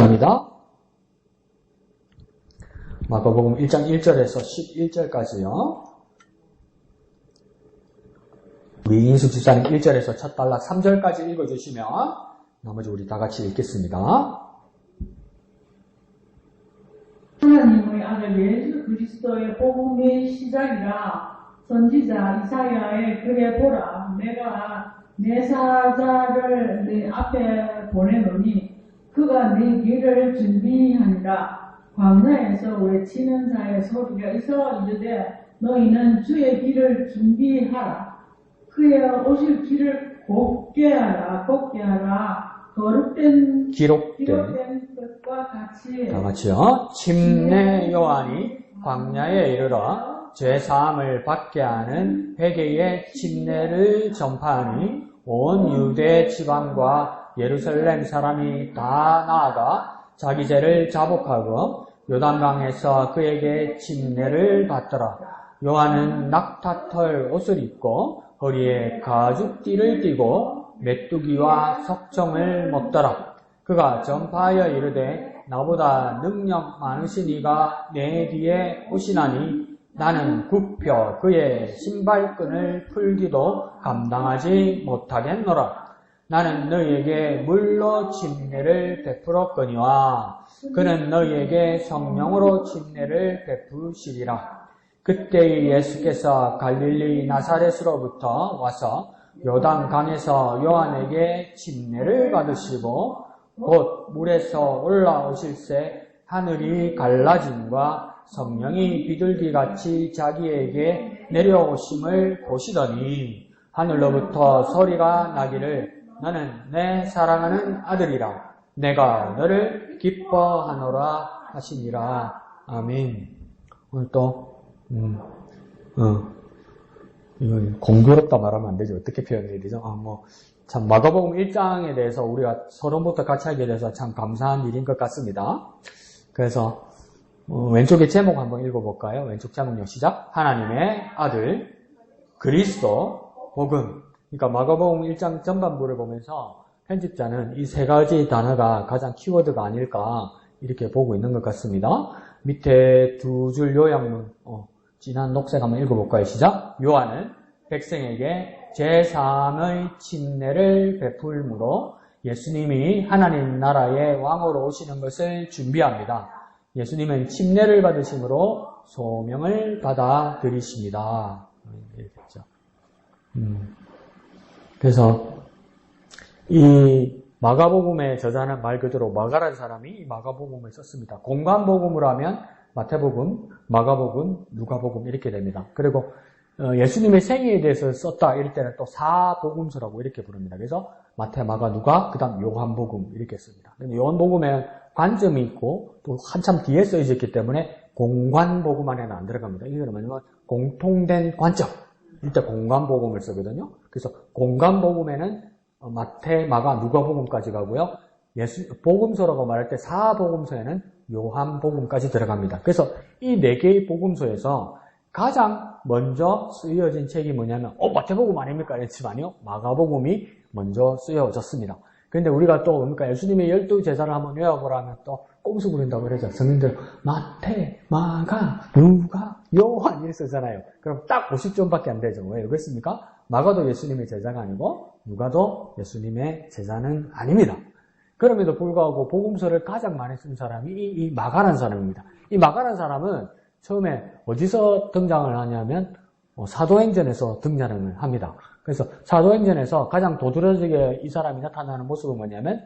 시작합니다. 마가복음 1장 1절에서 11절까지요. 우리 인수 집사님 1절에서 첫 단락 3절까지 읽어주시면 나머지 우리 다 같이 읽겠습니다. 하나님의 아들 예수 그리스도의 복음의 시작이라 선지자 이사야의 글에 보라 내가 내 사자를 내 앞에 보내노니 그가 네 길을 준비하니라. 광야에서 외치는 자의 소리가 있어 이르되 너희는 주의 길을 준비하라. 그의 오실 길을 곱게 하라. 거룩된 기록된 것과 같이 다 같이요. 침례 요한이 광야에 이르러 죄사함을 받게 하는 회개의 침례를 전파하니 온 유대 지방과 예루살렘 사람이 다 나아가 자기 죄를 자복하고 요단강에서 그에게 침례를 받더라. 요한은 낙타털 옷을 입고 허리에 가죽띠를 띠고 메뚜기와 석청을 먹더라. 그가 전파하여 이르되 나보다 능력 많으신 이가 내 뒤에 오시나니 나는 굽혀 그의 신발끈을 풀기도 감당하지 못하겠노라. 나는 너희에게 물로 침례를 베풀었거니와 그는 너희에게 성령으로 침례를 베푸시리라. 그때 예수께서 갈릴리 나사렛으로부터 와서 요단강에서 요한에게 침례를 받으시고 곧 물에서 올라오실새 하늘이 갈라짐과 성령이 비둘기같이 자기에게 내려오심을 보시더니 하늘로부터 소리가 나기를 너는 내 사랑하는 아들이라 내가 너를 기뻐하노라 하시니라. 아멘. 오늘 또 이건 공교롭다 말하면 안 되죠. 어떻게 표현해야 되죠? 참 마가복음 1장에 대해서 우리가 서론부터 같이 하게 돼서 참 감사한 일인 것 같습니다. 그래서 왼쪽에 제목 한번 읽어볼까요? 왼쪽 제목요. 시작. 하나님의 아들 그리스도 복음. 그러니까 마가복음 1장 전반부를 보면서 편집자는 이 세 가지 단어가 가장 키워드가 아닐까 이렇게 보고 있는 것 같습니다. 밑에 두 줄 요약문 진한 녹색 한번 읽어볼까요? 시작. 요한은 백성에게 제3의 침례를 베풀므로 예수님이 하나님 나라의 왕으로 오시는 것을 준비합니다. 예수님은 침례를 받으심으로 소명을 받아들이십니다. 이렇겠죠. 그래서 이 마가복음의 저자는 말 그대로 마가라는 사람이 이 마가복음을 썼습니다. 공관복음으로 하면 마태복음, 마가복음, 누가복음 이렇게 됩니다. 그리고 예수님의 생애에 대해서 썼다 이럴 때는 또 사복음서라고 이렇게 부릅니다. 그래서 마태, 마가, 누가, 그 다음 요한복음 이렇게 씁니다. 근데 요한복음에 관점이 있고 또 한참 뒤에 써있기 때문에 공관복음 안에는 안 들어갑니다. 이거는 뭐냐면 공통된 관점. 이때 공관복음을 쓰거든요. 그래서 공관복음에는 마태, 마가, 누가복음까지 가고요. 복음서라고 말할 때 사복음서에는 요한복음까지 들어갑니다. 그래서 이 네 개의 복음서에서 가장 먼저 쓰여진 책이 뭐냐면 마태복음 아닙니까? 이랬지만요. 마가복음이 먼저 쓰여졌습니다. 그런데 우리가 또 그러니까 예수님의 12제자를 한번 외워보라면 또 꼼수 부린다고 그러죠. 성인들 마태, 마가, 누가, 요한 이렇게 쓰잖아요. 그럼 딱 50점밖에 안 되죠. 왜 그렇습니까? 마가도 예수님의 제자가 아니고 누가도 예수님의 제자는 아닙니다. 그럼에도 불구하고 복음서를 가장 많이 쓴 사람이 이 마가라는 사람입니다. 이 마가라는 사람은 처음에 어디서 등장을 하냐면 사도행전에서 등장을 합니다. 그래서 사도행전에서 가장 도드라지게 이 사람이 나타나는 모습은 뭐냐면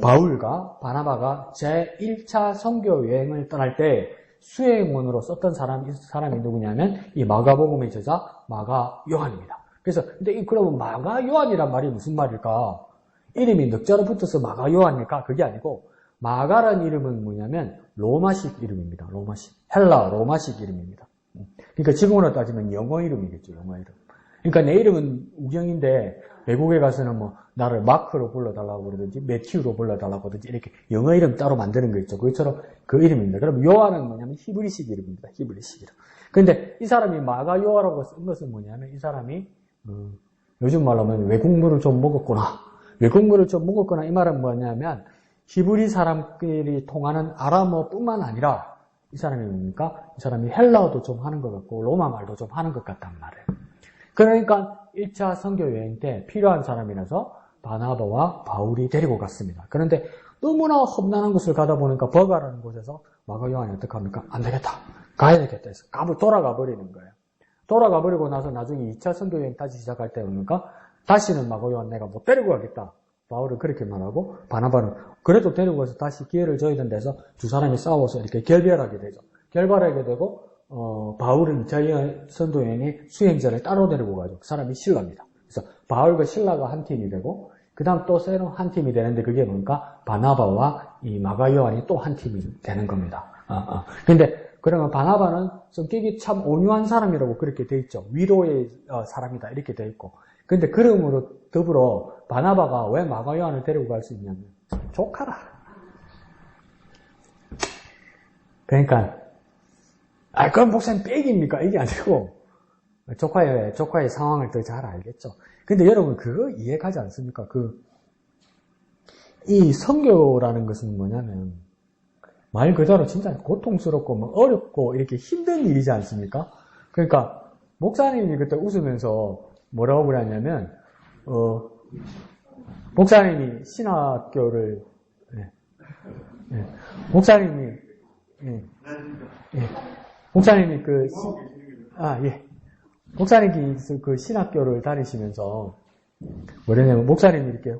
바울과 바나바가 제1차 선교 여행을 떠날 때 수행원으로 썼던 사람이 누구냐면 이 마가복음의 저자 마가 요한입니다. 그래서 근데 그러면 마가 요한이란 말이 무슨 말일까? 이름이 넉자로 붙어서 마가 요한일까? 그게 아니고 마가라는 이름은 뭐냐면 로마식 이름입니다. 헬라 로마식 이름입니다. 그러니까 지금으로 따지면 영어 이름이겠죠. 영어 이름. 그러니까 내 이름은 우경인데 외국에 가서는 나를 마크로 불러달라고 그러든지 매튜로 불러달라고 그러든지 이렇게 영어 이름 따로 만드는 거 있죠. 그것처럼 그 이름입니다. 그럼 요한은 뭐냐면 히브리식 이름입니다. 히브리식 이름. 근데 이 사람이 마가 요한이라고 쓴 것은 뭐냐면 이 사람이 요즘 말로 하면 외국물을 좀 먹었구나. 외국물을 좀 먹었구나 이 말은 뭐냐면 히브리 사람끼리 통하는 아람어뿐만 아니라 이 사람이 뭡니까? 이 사람이 헬라어도 좀 하는 것 같고 로마 말도 좀 하는 것 같단 말이에요. 그러니까 1차 선교 여행 때 필요한 사람이라서 바나바와 바울이 데리고 갔습니다. 그런데 너무나 험난한 곳을 가다 보니까 버가라는 곳에서 마가 요한이 어떻게 합니까? 안 되겠다. 가야 되겠다 해서 돌아가 버리는 거예요. 돌아가 버리고 나서 나중에 2차 선교 여행 다시 시작할 때 오니까 다시는 마가 요한 내가 못 데리고 가겠다. 바울은 그렇게 말하고 바나바는 그래도 데리고 가서 다시 기회를 줘야 된다해서 두 사람이 싸워서 이렇게 결별하게 되죠. 결별하게 되고 바울은 2차 선교 여행에 수행자를 따로 데리고 가죠. 그 사람이 신라입니다. 그래서 바울과 신라가 한 팀이 되고 그 다음 또 새로운 한 팀이 되는데 그게 뭔가 바나바와 이 마가 요한이 또 한 팀이 되는 겁니다. 근데 그러면 바나바는 성격이 참 온유한 사람이라고 그렇게 돼 있죠. 위로의 사람이다 이렇게 돼 있고. 근데 그럼으로 더불어 바나바가 왜 마가 요한을 데리고 갈 수 있냐면 조카라. 그러니까 그럼 목사님 빽입니까? 이게 아니고 조카의 상황을 더 잘 알겠죠. 근데 여러분 그거 이해가지 않습니까? 이 선교라는 것은 뭐냐면 말 그대로 진짜 고통스럽고 뭐 어렵고 이렇게 힘든 일이지 않습니까? 그러니까 목사님이 그때 웃으면서 뭐라고 그랬냐면 목사님이 신학교를 목사님이 목사님이 그 신학교를 다니시면서 뭐냐면 목사님이 이렇게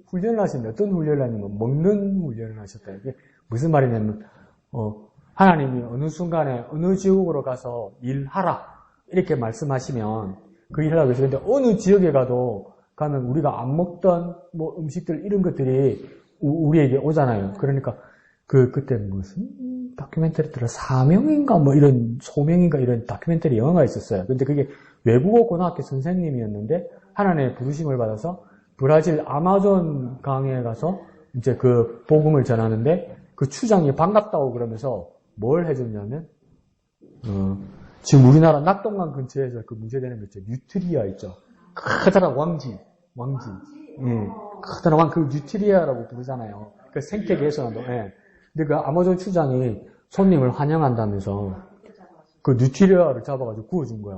훈련을 하시는데 어떤 훈련을 하냐면 먹는 훈련을 하셨다. 이게 무슨 말이냐면 하나님이 어느 순간에 어느 지역으로 가서 일하라 이렇게 말씀하시면 그 일을 하고 있어요. 근데 어느 지역에 가면 우리가 안 먹던 뭐 음식들 이런 것들이 우리에게 오잖아요. 그러니까 그때 무슨 다큐멘터리들은 사명인가 뭐 이런 소명인가 이런 다큐멘터리 영화가 있었어요. 근데 그게 외국어 고등학교 선생님이었는데 하나님의 부르심을 받아서 브라질 아마존 강에 가서 이제 그 복음을 전하는데 그 추장이 반갑다고 그러면서 뭘 해줬냐면 지금 우리나라 낙동강 근처에서 그 문제되는 거 있죠. 뉴트리아 있죠. 커다란 왕지. 예. 커다란 왕, 그 뉴트리아라고 부르잖아요. 그 생태계에서도, 예. 근데 그 아마존 추장이 손님을 환영한다면서 그 뉴트리아를 잡아가지고 구워준 거야.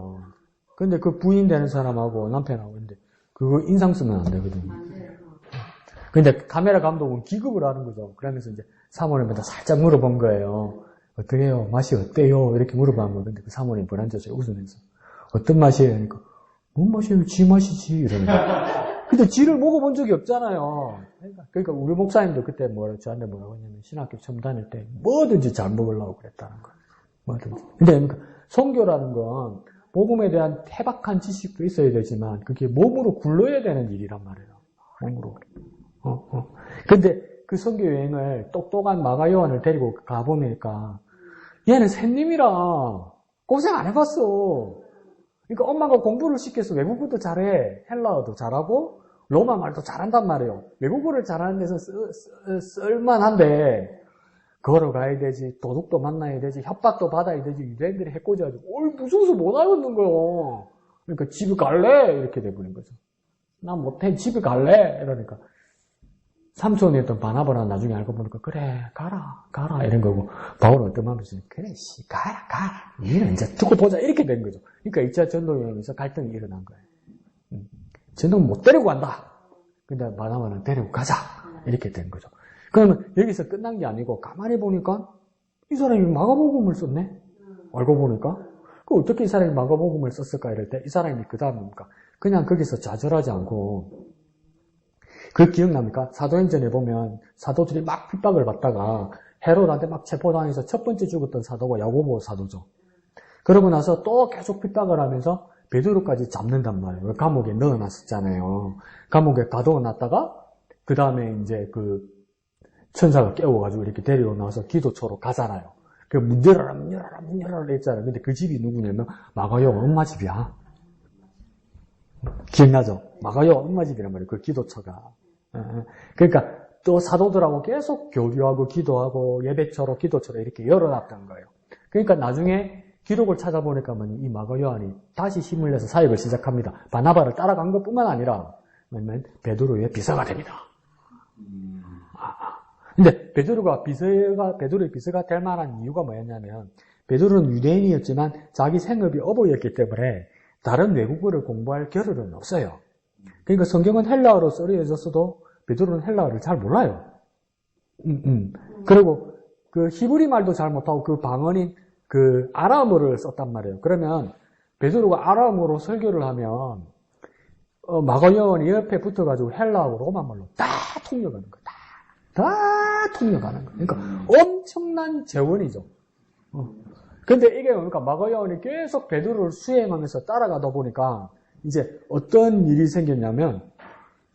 근데 그 부인 되는 사람하고 남편하고 근데 그거 인상 쓰면 안 되거든요. 근데 카메라 감독은 기급을 하는 거죠. 그러면서 이제 사모님한테 살짝 물어본 거예요. 어때요? 맛이 어때요? 이렇게 물어본 거예요. 근데 그 사모님 불안해져서 웃으면서 어떤 맛이에요? 그러니까 뭔 맛이에요? 지 맛이지. 이러는 거예요. 근데 지를 먹어본 적이 없잖아요. 그러니까 우리 목사님도 그때 저한테 뭐라고 했냐면 신학교 처음 다닐 때 뭐든지 잘 먹으려고 그랬다는 거예요. 뭐든지. 근데 그러니까 선교라는 건 복음에 대한 태박한 지식도 있어야 되지만 그게 몸으로 굴러야 되는 일이란 말이에요. 몸으로. 근데 그 선교 여행을 똑똑한 마가 요한을 데리고 가보니까 얘는 샌님이라 고생 안 해봤어. 그러니까 엄마가 공부를 시켜서 외국어도 잘해. 헬라어도 잘하고 로마 말도 잘한단 말이에요. 외국어를 잘하는 데서 쓸만한데 걸어가야 되지, 도둑도 만나야 되지, 협박도 받아야 되지, 유대인들이 해코지가지고 무서워서 못 알겠는 거예요. 그러니까 집에 갈래? 이렇게 돼버린 거죠. 난 못해, 집에 갈래? 이러니까 삼촌이었던 바나바는 나중에 알고 보니까 그래, 가라 이런 거고 바울은 어떤 마음이 있으면 그래, 가라 니는 이제 두고 보자 이렇게 된 거죠. 그러니까 2차 전도여행에서 갈등이 일어난 거예요. 전도는 못 데리고 간다. 근데 바나바는 데리고 가자 이렇게 된 거죠. 그러면 여기서 끝난 게 아니고 가만히 보니까 이 사람이 마가복음을 썼네. 알고 보니까 어떻게 이 사람이 마가복음을 썼을까 이럴 때 이 사람이 그 다음 뭡니까? 그냥 거기서 좌절하지 않고 그 기억납니까? 사도행전에 보면 사도들이 막 핍박을 받다가 헤롯한테 막 체포당해서 첫 번째 죽었던 사도가 야고보 사도죠. 그러고 나서 또 계속 핍박을 하면서 베드로까지 잡는단 말이에요. 감옥에 넣어놨었잖아요. 감옥에 가둬놨다가 그 다음에 이제 그 천사가 깨워가지고 이렇게 데리고 나와서 기도처로 가잖아요. 그 문 열어라 했잖아요. 근데 그 집이 누구냐면 마가요 엄마 집이야. 기억나죠? 마가요 엄마 집이란 말이에요. 그 기도처가. 그러니까 또 사도들하고 계속 교류하고 기도하고 예배처로 기도처로 이렇게 열어놨던 거예요. 그러니까 나중에 기록을 찾아보니까 이 마가 요한이 다시 힘을 내서 사역을 시작합니다. 바나바를 따라간 것뿐만 아니라 베드로의 비서가 됩니다. 근데 베드로의 비서가 될 만한 이유가 뭐였냐면, 베드로는 유대인이었지만 자기 생업이 어부였기 때문에 다른 외국어를 공부할 겨를은 없어요. 그러니까 성경은 헬라어로 쓰여졌어도 베드로는 헬라어를 잘 몰라요. 그리고 그 히브리 말도 잘 못하고 그 방언인 그 아람어를 썼단 말이에요. 그러면 베드로가 아람어로 설교를 하면 마가 요한이 옆에 붙어가지고 헬라어 로마말로 다 통역하는 거예요. 다 통역하는 거예요. 그러니까 엄청난 재원이죠. 근데 이게 뭡니까? 마가 요한이 계속 베드로를 수행하면서 따라가다 보니까 이제 어떤 일이 생겼냐면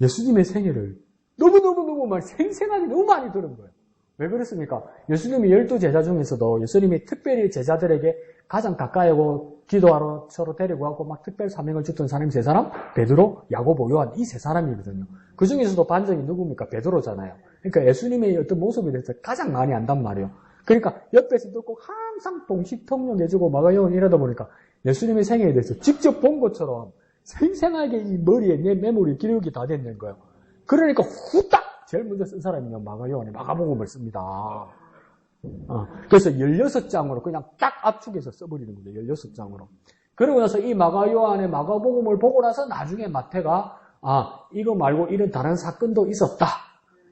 예수님의 생애를 너무너무 막 생생하게 너무 많이 들은 거예요. 왜 그렇습니까? 예수님이 12제자 중에서도 예수님이 특별히 제자들에게 가장 가까이 오고 기도하러 서로 데리고 가고 막 특별 사명을 줬던 사람이 세 사람? 베드로, 야고보, 요한 이 세 사람이거든요. 그 중에서도 반장이 누굽니까? 베드로잖아요. 그러니까 예수님의 어떤 모습에 대해서 가장 많이 안단 말이에요. 그러니까 옆에서 듣고 항상 동시통역해주고 마가 요한이 이러다 보니까 예수님의 생애에 대해서 직접 본 것처럼 생생하게 이 머리에 내 메모리 기록이 다 됐는 거예요. 그러니까 후딱 제일 먼저 쓴 사람이 마가 요한이 마가복음을 씁니다. 그래서 16장으로 그냥 딱 압축해서 써버리는 거죠. 16장으로. 그러고 나서 이 마가 요한의 마가복음을 보고 나서 나중에 마태가 이거 말고 이런 다른 사건도 있었다.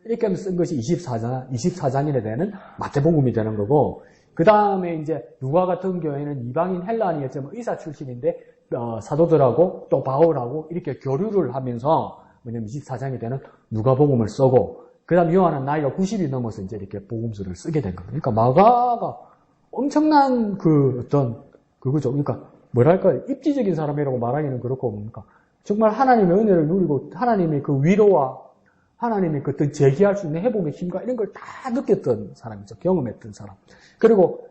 이렇게 하면서 쓴 것이 24장이나 되는 마태복음이 되는 거고, 그 다음에 이제 누가 같은 경우에는 이방인 헬라인이었지만 의사 출신인데 사도들하고 또 바울하고 이렇게 교류를 하면서 뭐냐면 24장이 되는 누가복음을 쓰고, 그 다음 요한은 나이가 90이 넘어서 이제 이렇게 복음서를 쓰게 된 거예요. 그러니까 마가가 엄청난 그거죠. 그러니까 뭐랄까, 입지적인 사람이라고 말하기는 그렇고, 뭡니까? 정말 하나님의 은혜를 누리고 하나님의 그 위로와 하나님의 그 어떤 제기할 수 있는 회복의 힘과 이런 걸 다 느꼈던 사람이죠. 경험했던 사람. 그리고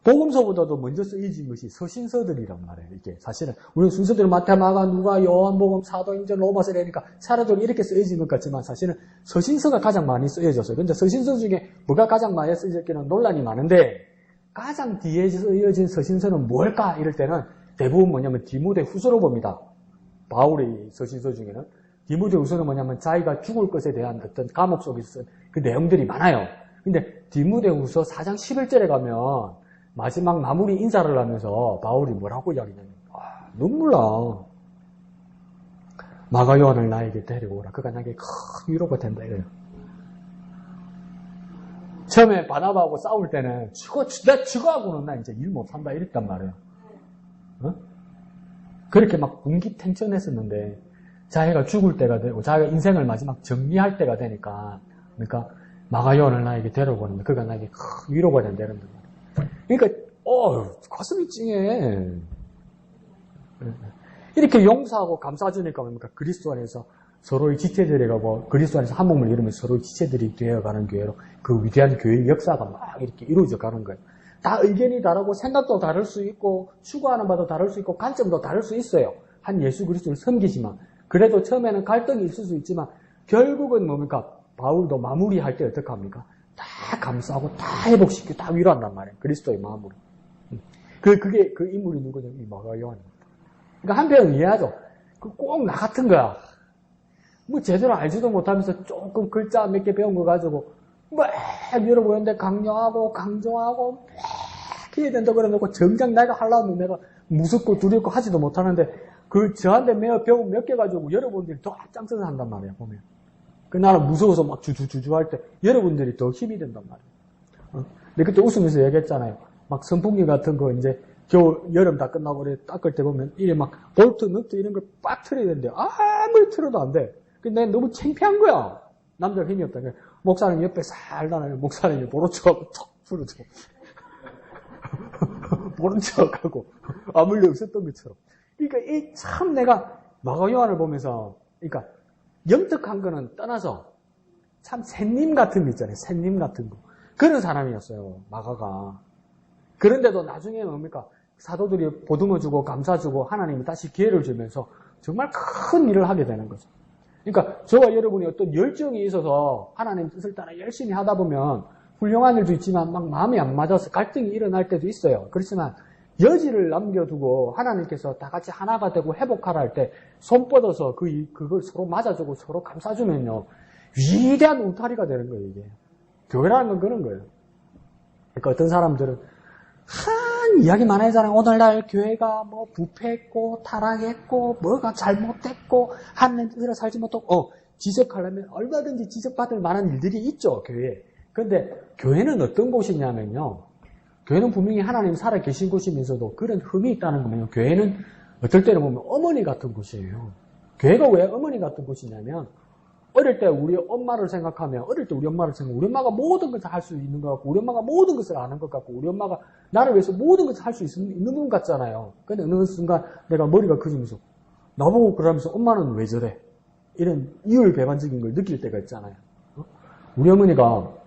복음서보다도 먼저 쓰여진 것이 서신서들이란 말이에요. 이게 사실은 우리 순서대로 마태, 마가, 누가, 요한복음, 사도행전, 로마서 이러니까 사도들이 이렇게 쓰여진 것 같지만 사실은 서신서가 가장 많이 쓰여졌어요. 그런데 서신서 중에 뭐가 가장 많이 쓰여졌기는 논란이 많은데, 가장 뒤에 쓰여진 서신서는 뭘까? 이럴 때는 대부분 뭐냐면 디모데 후서로 봅니다. 바울의 서신서 중에는 디모데 후서는 뭐냐면 자기가 죽을 것에 대한 어떤 감옥 속에서 쓴 그 내용들이 많아요. 근데 디모데 후서 4장 11절에 가면 마지막 마무리 인사를 하면서 바울이 뭐라고 이야기냐면 눈물 나. 마가 요한을 나에게 데리고 오라. 그가 나에게 큰 위로가 된다 이래요. 처음에 바나바하고 싸울 때는 나 죽어하고는 나 이제 일 못한다 이랬단 말이에요. 그렇게 막 분기탱천했었는데 자기가 죽을 때가 되고 자기가 인생을 마지막 정리할 때가 되니까, 그러니까 마가 요한을 나에게 데려오는데 그가 나에게 큰 위로가 된다는 거예요. 그러니까 가슴이 찡해. 이렇게 용서하고 감싸주니까 뭡니까? 그리스도 안에서 서로의 지체들이 가고 그리스도 안에서 한 몸을 이루면 서로의 지체들이 되어가는 교회로 그 위대한 교회의 역사가 막 이렇게 이루어져 가는 거예요. 다 의견이 다르고 생각도 다를 수 있고 추구하는 바도 다를 수 있고 관점도 다를 수 있어요. 한 예수 그리스도를 섬기지만 그래도 처음에는 갈등이 있을 수 있지만 결국은 뭡니까? 바울도 마무리할 때 어떻게 합니까? 다 감싸고 다 회복시키고 다 위로한단 말이에요. 그리스도의 마무리. 그게 그 인물이 누구냐면 이 마가 요한입니다. 그러니까 한편은 이해하죠. 꼭 나 같은 거야. 뭐 제대로 알지도 못하면서 조금 글자 몇 개 배운 거 가지고 막 여러분한테 강요하고 강조하고 막 해야 된다 그래놓고 정작 내가 하려면 내가 무섭고 두렵고 하지도 못하는데 저한테 배운 몇 개 가지고 여러분들이 더 앞장서서 한단 말이에요. 보면 나는 무서워서 막 주주주 할 때 여러분들이 더 힘이 된단 말이에요. 근데 그때 웃으면서 얘기했잖아요. 막 선풍기 같은 거 이제 여름 다 끝나고 닦을 때 보면 이게 막 볼트, 넛트 이런 걸 빡 틀어야 되는데 아무리 틀어도 안 돼. 근데 너무 창피한 거야. 남자가 힘이 없다. 목사님 옆에 살다가 목사님이 모른 척하고 턱 풀어줘. 모른 척하고 아무 일 없었던 것처럼. 그러니까 참 내가 마가 요한을 보면서 그러니까 영특한 거는 떠나서 참 샌님 같은 거 있잖아요. 샌님 같은 거. 그런 사람이었어요. 마가가. 그런데도 나중에 뭡니까? 사도들이 보듬어주고 감싸주고 하나님이 다시 기회를 주면서 정말 큰 일을 하게 되는 거죠. 그러니까 저와 여러분이 어떤 열정이 있어서 하나님 뜻을 따라 열심히 하다 보면 훌륭한 일도 있지만 막 마음이 안 맞아서 갈등이 일어날 때도 있어요. 그렇지만 여지를 남겨두고 하나님께서 다 같이 하나가 되고 회복하라 할 때 손 뻗어서 그걸 서로 맞아주고 서로 감싸주면요. 위대한 울타리가 되는 거예요, 이게. 교회라는 건 그런 거예요. 그러니까 어떤 사람들은 한 이야기 많아지잖아요. 오늘날 교회가 뭐 부패했고 타락했고 뭐가 잘못됐고 하는 뜻으로 살지 못하고 지적하려면 얼마든지 지적받을 만한 일들이 있죠, 교회에. 그런데 교회는 어떤 곳이냐면요. 교회는 분명히 하나님 살아계신 곳이면서도 그런 흠이 있다는 거면요. 교회는 어떨 때는 보면 어머니 같은 곳이에요. 교회가 왜 어머니 같은 곳이냐면 어릴 때 우리 엄마를 생각하면 우리 엄마가 모든 것을 할 수 있는 것 같고 우리 엄마가 모든 것을 아는 것 같고 우리 엄마가 나를 위해서 모든 것을 할 수 있는 분 같잖아요. 근데 어느 순간 내가 머리가 커지면서 나보고 그러면서 엄마는 왜 저래? 이런 이율배반적인 걸 느낄 때가 있잖아요. 우리 어머니가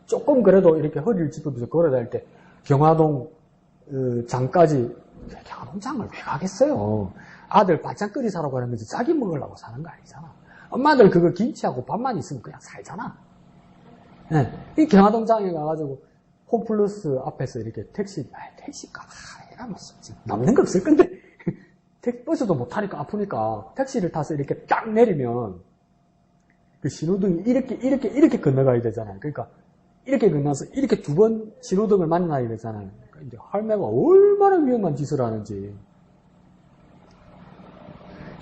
조금 그래도 이렇게 허리를 짚으면서 걸어다닐 때 경화동 장까지 경화동 장을 왜 가겠어요? 아들 반찬거리 사러 가는 거지 자기 먹으려고 사는 거 아니잖아. 엄마들 그거 김치하고 밥만 있으면 그냥 살잖아. 네. 이 경화동장에 가가지고 홈플러스 앞에서 이렇게 택시가 이러면서 남는 거 없을 건데 버스도 못 타니까 아프니까 택시를 타서 이렇게 딱 내리면 그 신호등이 이렇게 건너가야 되잖아요. 그러니까 이렇게 건너서 이렇게 두 번 신호등을 만나야 되잖아요. 그러니까 이제 할매가 얼마나 위험한 짓을 하는지.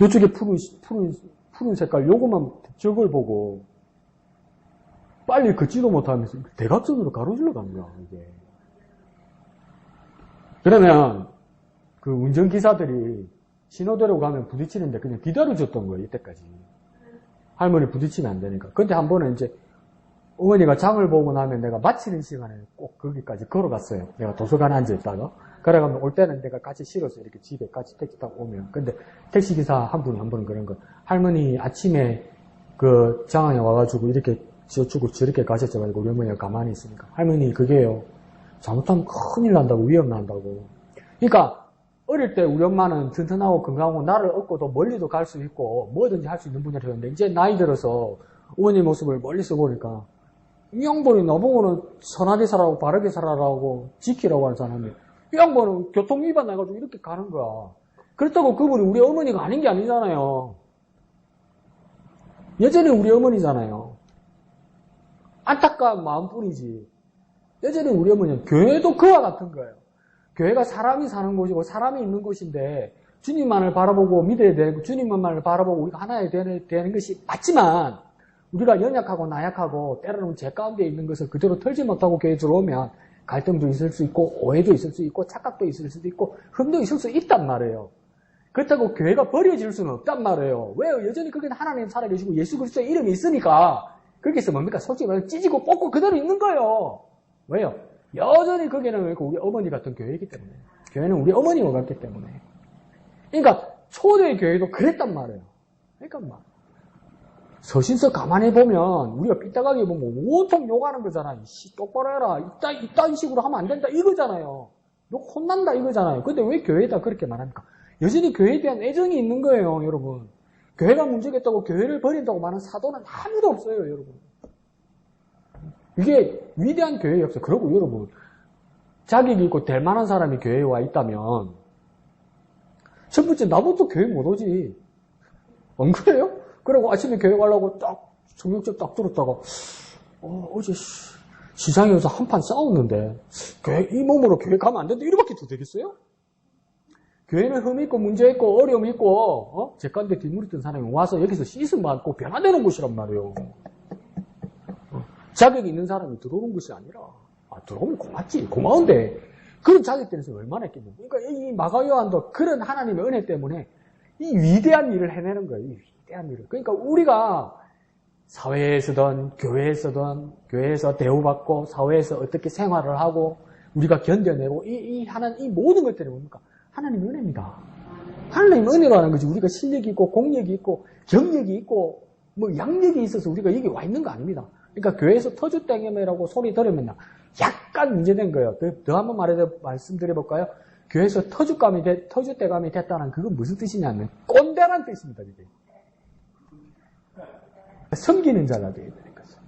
이쪽에 푸른 색깔 요거만 저걸 보고 빨리 걷지도 못하면서 대각선으로 가로질러 간 거야, 이게. 그러면 그 운전기사들이 신호대로 가면 부딪히는데 그냥 기다려줬던 거예요, 이때까지. 할머니 부딪히면 안 되니까. 근데 한 번은 이제 어머니가 장을 보고 나면 내가 마치는 시간에 꼭 거기까지 걸어갔어요. 내가 도서관에 앉아있다가. 그래가면 올 때는 내가 같이 실어서 이렇게 집에 같이 택시 타고 오면. 근데 택시기사 한 번은 그런 거. 할머니 아침에 그 장안에 와가지고 이렇게 저쪽으로 저렇게 가셨어가지고 우리 어머니가 가만히 있으니까. 할머니 그게요. 잘못하면 큰일 난다고, 위험 난다고. 그러니까 어릴 때 우리 엄마는 튼튼하고 건강하고 나를 업고도 멀리도 갈 수 있고 뭐든지 할 수 있는 분이었는데 이제 나이 들어서 어머니 모습을 멀리서 보니까 이 양반이 나보고는 선하게 살아라고 바르게 살아라고 지키라고 하는 사람이 이 양반은 교통위반 나가지고 이렇게 가는 거야. 그렇다고 그분이 우리 어머니가 아닌 게 아니잖아요. 여전히 우리 어머니잖아요. 안타까운 마음뿐이지. 여전히 우리 어머니는 교회도 그와 같은 거예요. 교회가 사람이 사는 곳이고 사람이 있는 곳인데 주님만을 바라보고 믿어야 되고 주님만을 바라보고 우리가 하나야 되는 것이 맞지만 우리가 연약하고 나약하고 때로는 죄 가운데 있는 것을 그대로 털지 못하고 교회에 들어오면 갈등도 있을 수 있고 오해도 있을 수 있고 착각도 있을 수도 있고 흠도 있을 수 있단 말이에요. 그렇다고 교회가 버려질 수는 없단 말이에요. 왜요? 여전히 거기는 하나님 살아계시고 예수 그리스도의 이름이 있으니까 거기서 뭡니까? 솔직히 말해서 찢고 뽑고 그대로 있는 거예요. 왜요? 여전히 거기는 우리 어머니 같은 교회이기 때문에. 교회는 우리 어머니와 같기 때문에. 그러니까 초대 교회도 그랬단 말이에요. 그러니까 막 서신서 가만히 보면 우리가 삐딱하게 보면 온통 욕하는 거잖아요. 똑바로 해라. 이딴 식으로 하면 안 된다 이거잖아요. 욕 혼난다 이거잖아요. 근데 왜 교회에다 그렇게 말합니까? 여전히 교회에 대한 애정이 있는 거예요, 여러분. 교회가 문제겠다고 교회를 버린다고 말하는 사도는 아무도 없어요, 여러분. 이게 위대한 교회의 역사. 그러고 여러분, 자격이 있고 될 만한 사람이 교회에 와 있다면 첫 번째 나부터 교회 못 오지. 안 그래요? 그리고 아침에 교회 가려고 딱 성경책 딱 들었다가 어제 시장에서 한판 싸웠는데 이 몸으로 교회 가면 안 된다 이렇게 도 되겠어요? 교회는 흠이 있고 문제 있고 어려움이 있고 제 가운데 뒷물이 뜬 사람이 와서 여기서 씻음 받고 변화되는 곳이란 말이에요. 자격이 있는 사람이 들어오는 것이 아니라 들어오면 고마운데 그런 자격들에서 얼마나 했겠냐. 그러니까 이 마가 요한도 그런 하나님의 은혜 때문에 이 위대한 일을 해내는 거예요. 이 위대한 일을. 그러니까 우리가 사회에서든 교회에서 대우받고 사회에서 어떻게 생활을 하고 우리가 견뎌내고 이 모든 것들이 뭡니까? 하나님의 은혜입니다. 하나님의 은혜로 하는 거지. 우리가 실력이 있고 공력이 있고 경력이 있고 뭐 양력이 있어서 우리가 여기 와 있는 거 아닙니다. 그러니까 교회에서 터줏대감이라고 소리 들으면 약간 문제된 거예요. 더 한번 말씀드려볼까요? 교회에서 터줏대감이 됐다는 그건 무슨 뜻이냐면 꼰대란 뜻입니다. 이게. 섬기는 자가 되어야 되는 거죠.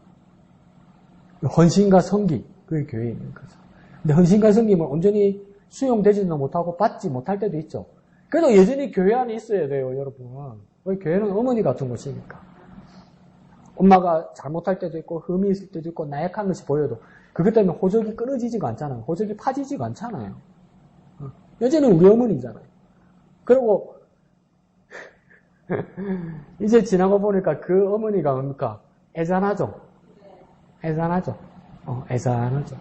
헌신과 섬기, 그게 교회에 있는 거죠. 근데 헌신과 섬김을 온전히 수용되지도 못하고 받지 못할 때도 있죠. 그래도 여전히 교회 안에 있어야 돼요, 여러분. 교회는 어머니 같은 곳이니까. 엄마가 잘못할 때도 있고 흠이 있을 때도 있고 나약한 것이 보여도 그것 때문에 호적이 끊어지지가 않잖아요. 호적이 파지지가 않잖아요. 여전히 우리 어머니잖아요. 그리고 이제 지나고 보니까 그 어머니가 뭡니까? 애잔하죠. 애잔하죠. 애잔하죠.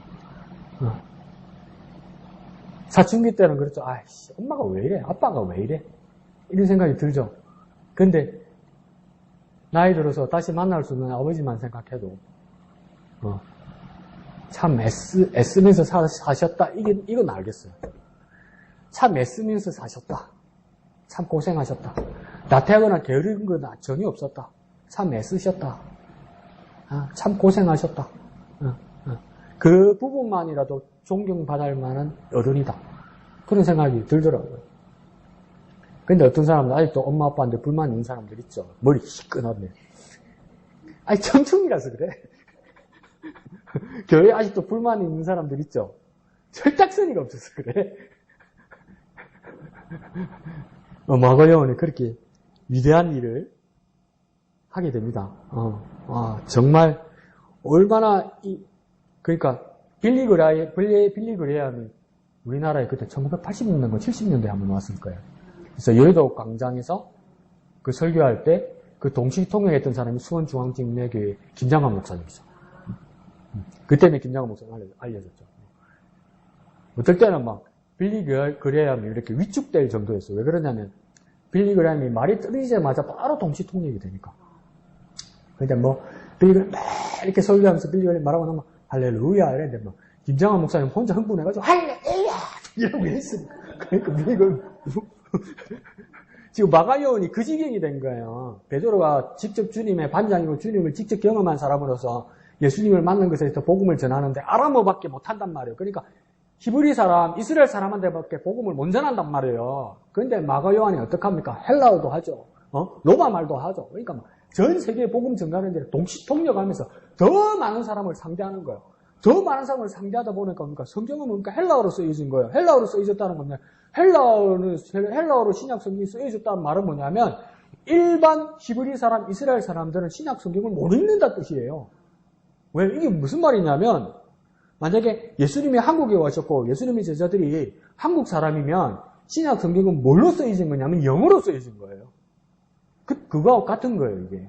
사춘기 때는 그렇죠. 아이씨, 엄마가 왜 이래? 아빠가 왜 이래? 이런 생각이 들죠. 근데 나이 들어서 다시 만날 수 있는 아버지만 생각해도 참 애쓰면서 사셨다. 이건 알겠어요. 참 애쓰면서 사셨다. 참 고생하셨다. 나태하거나 게으른 건 전혀 없었다. 참 애쓰셨다. 참 고생하셨다. 그 부분만이라도 존경받을 만한 어른이다. 그런 생각이 들더라고요. 근데 어떤 사람은 아직도 엄마 아빠한테 불만 있는 사람들 있죠. 머리 시끄럽네. 아니 청춘이라서 그래. 교회에 아직도 불만 있는 사람들 있죠. 철딱서니가 없어서 그래. 마가요원이 그렇게 위대한 일을 하게 됩니다. 정말 얼마나 그러니까 빌리 그레이엄이 우리나라에 그때 1980년대, 70년대에 한번 왔을 거예요. 그래서 여의도 광장에서 그 설교할 때 그 동시 통역했던 사람이 수원중앙직내교회 김장환 목사님이죠. 그때는 김장환 목사님 알려졌죠. 어떨 때는 막 빌리 그레이엄이 이렇게 위축될 정도였어요. 왜 그러냐면 빌리 그레이엄이 말이 떨어지자마자 바로 동시 통역이 되니까. 근데 뭐 빌리 그레이엄 이렇게 설교하면서 빌리 그레이엄 말하고 나면 할렐루야 이랬는데 뭐 김장환 목사님 혼자 흥분해가지고 할렐루야 이러고 있으니까. 그러니까 빌리 그레이엄 지금 마가요원이 그 지경이 된 거예요. 베드로가 직접 주님의 반장이고 주님을 직접 경험한 사람으로서 예수님을 만난 것에 대해서 복음을 전하는데 아람어밖에 못한단 말이에요. 그러니까 히브리 사람, 이스라엘 사람한테밖에 복음을 못 전한단 말이에요. 그런데 마가요한이 어떡합니까? 헬라어도 하죠. 로마 말도 하죠. 그러니까 전 세계에 복음 전가하는데 동시 통역하면서 더 많은 사람을 상대하는 거예요. 더 많은 사람을 상대하다 보니까 성경은 뭡니까? 헬라어로 쓰여진 거예요. 헬라어로 쓰여졌다는 건 헬라어로 신약 성경이 쓰여졌다는 말은 뭐냐면 일반 히브리 사람, 이스라엘 사람들은 신약 성경을 못 읽는다 뜻이에요. 왜? 이게 무슨 말이냐면 만약에 예수님이 한국에 오셨고 예수님의 제자들이 한국 사람이면 신약 성경은 뭘로 쓰여진 거냐면 영어로 쓰여진 거예요. 그거하고 같은 거예요, 이게.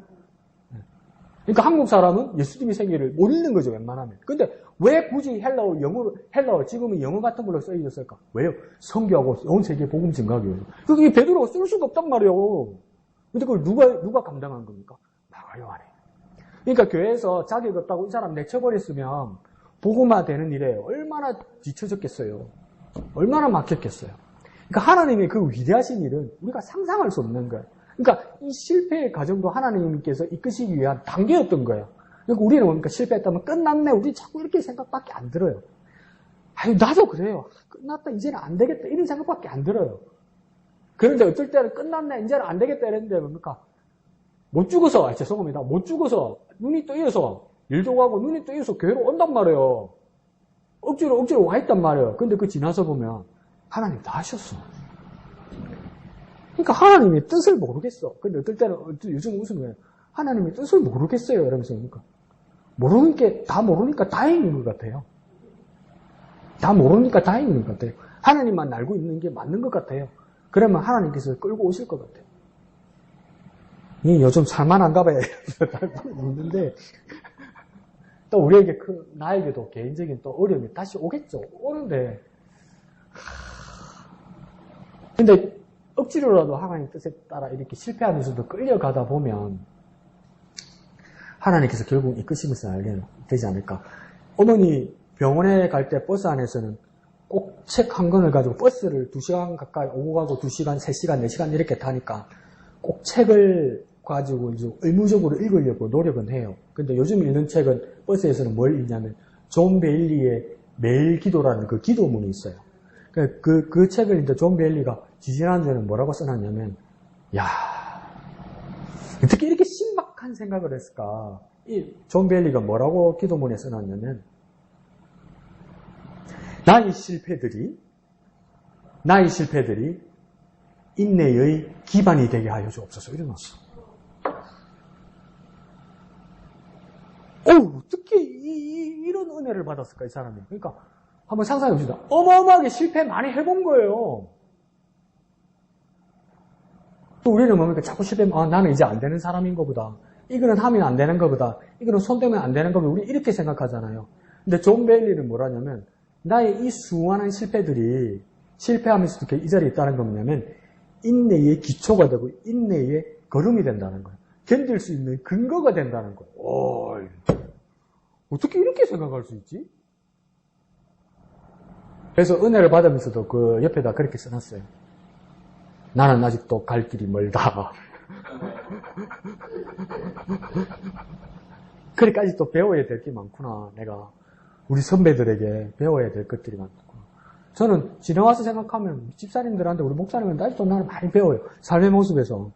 그러니까 한국 사람은 예수님의 세계를 못 읽는 거죠, 웬만하면. 근데 왜 굳이 헬라어, 지금은 영어 같은 걸로 쓰여졌을까? 왜요? 성교하고 온 세계 복음 증가하기 위해서. 그게 베드로가 쓸 수가 없단 말이에요. 근데 그걸 누가 감당한 겁니까? 마가요한이. 그러니까 교회에서 자격 없다고 이 사람 내쳐버렸으면 복음화 되는 일에 얼마나 뒤처졌겠어요. 얼마나 막혔겠어요. 그러니까 하나님의 그 위대하신 일은 우리가 상상할 수 없는 거예요. 그러니까 이 실패의 과정도 하나님께서 이끄시기 위한 단계였던 거예요. 그러니까 우리는 뭡니까? 실패했다면 끝났네. 우리 자꾸 이렇게 생각밖에 안 들어요. 아유, 나도 그래요. 끝났다. 이제는 안 되겠다. 이런 생각밖에 안 들어요. 그런데 어떨 때는 끝났네. 이제는 안 되겠다. 이랬는데 뭡니까? 못 죽어서, 죄송합니다. 못 죽어서 눈이 뜨여서 일도 가고 눈이 뜨여서 교회로 온단 말이에요. 억지로 와 있단 말이에요. 근데 그 지나서 보면 하나님 다 하셨어. 그러니까 하나님의 뜻을 모르겠어. 근데 어떨 때는 요즘 무슨 거예요? 하나님의 뜻을 모르겠어요. 이러면서 그러니까 다 모르니까 다행인 것 같아요. 다 모르니까 다행인 것 같아요. 하나님만 알고 있는 게 맞는 것 같아요. 그러면 하나님께서 끌고 오실 것 같아요. 요즘 살만한가 봐요. 있는데 또 우리에게 나에게도 개인적인 또 어려움이 다시 오겠죠. 오는데 근데 억지로라도 하나님 뜻에 따라 이렇게 실패하면서도 끌려가다 보면 하나님께서 결국 이끄시면서 알게 되지 않을까. 어머니 병원에 갈 때 버스 안에서는 꼭 책 한 권을 가지고 버스를 2시간 가까이 오고 가고 2시간, 3시간, 4시간 이렇게 타니까 꼭 책을 가지고 이제 의무적으로 읽으려고 노력은 해요. 근데 요즘 읽는 책은 버스에서는 뭘 읽냐면 존 베일리의 매일 기도라는 그 기도문이 있어요. 그 책을 이제 존 베일리가 지지난주에는 뭐라고 써놨냐면, 어떻게 이렇게 신박한 생각을 했을까? 이 존 베일리가 뭐라고 기도문에 써놨냐면, 나의 실패들이 인내의 기반이 되게 하여 주옵소서. 이래놨어. 은혜를 받았을까, 이 사람이. 그러니까 한번 상상해 봅시다. 어마어마하게 실패 많이 해본 거예요. 또 우리는 뭡니까? 자꾸 실패하면, 나는 이제 안 되는 사람인 거보다. 이거는 하면 안 되는 거보다. 이거는 손 대면 안 되는 거보다. 우리 이렇게 생각하잖아요. 근데 존 베일리는 뭐라냐면, 나의 이 수많은 실패들이 실패하면서도 이렇게 이 자리에 있다는 건 뭐냐면, 인내의 기초가 되고, 인내의 걸음이 된다는 거예요. 견딜 수 있는 근거가 된다는 거예요. 어이, 어떻게 이렇게 생각할 수 있지? 그래서 은혜를 받으면서도 그 옆에다 그렇게 써놨어요. 나는 아직도 갈 길이 멀다. 그러니까 아직도 배워야 될 게 많구나. 내가 우리 선배들에게 배워야 될 것들이 많구나. 저는 지나와서 생각하면 집사님들한테 우리 목사님한테 아직도 나는 많이 배워요. 삶의 모습에서.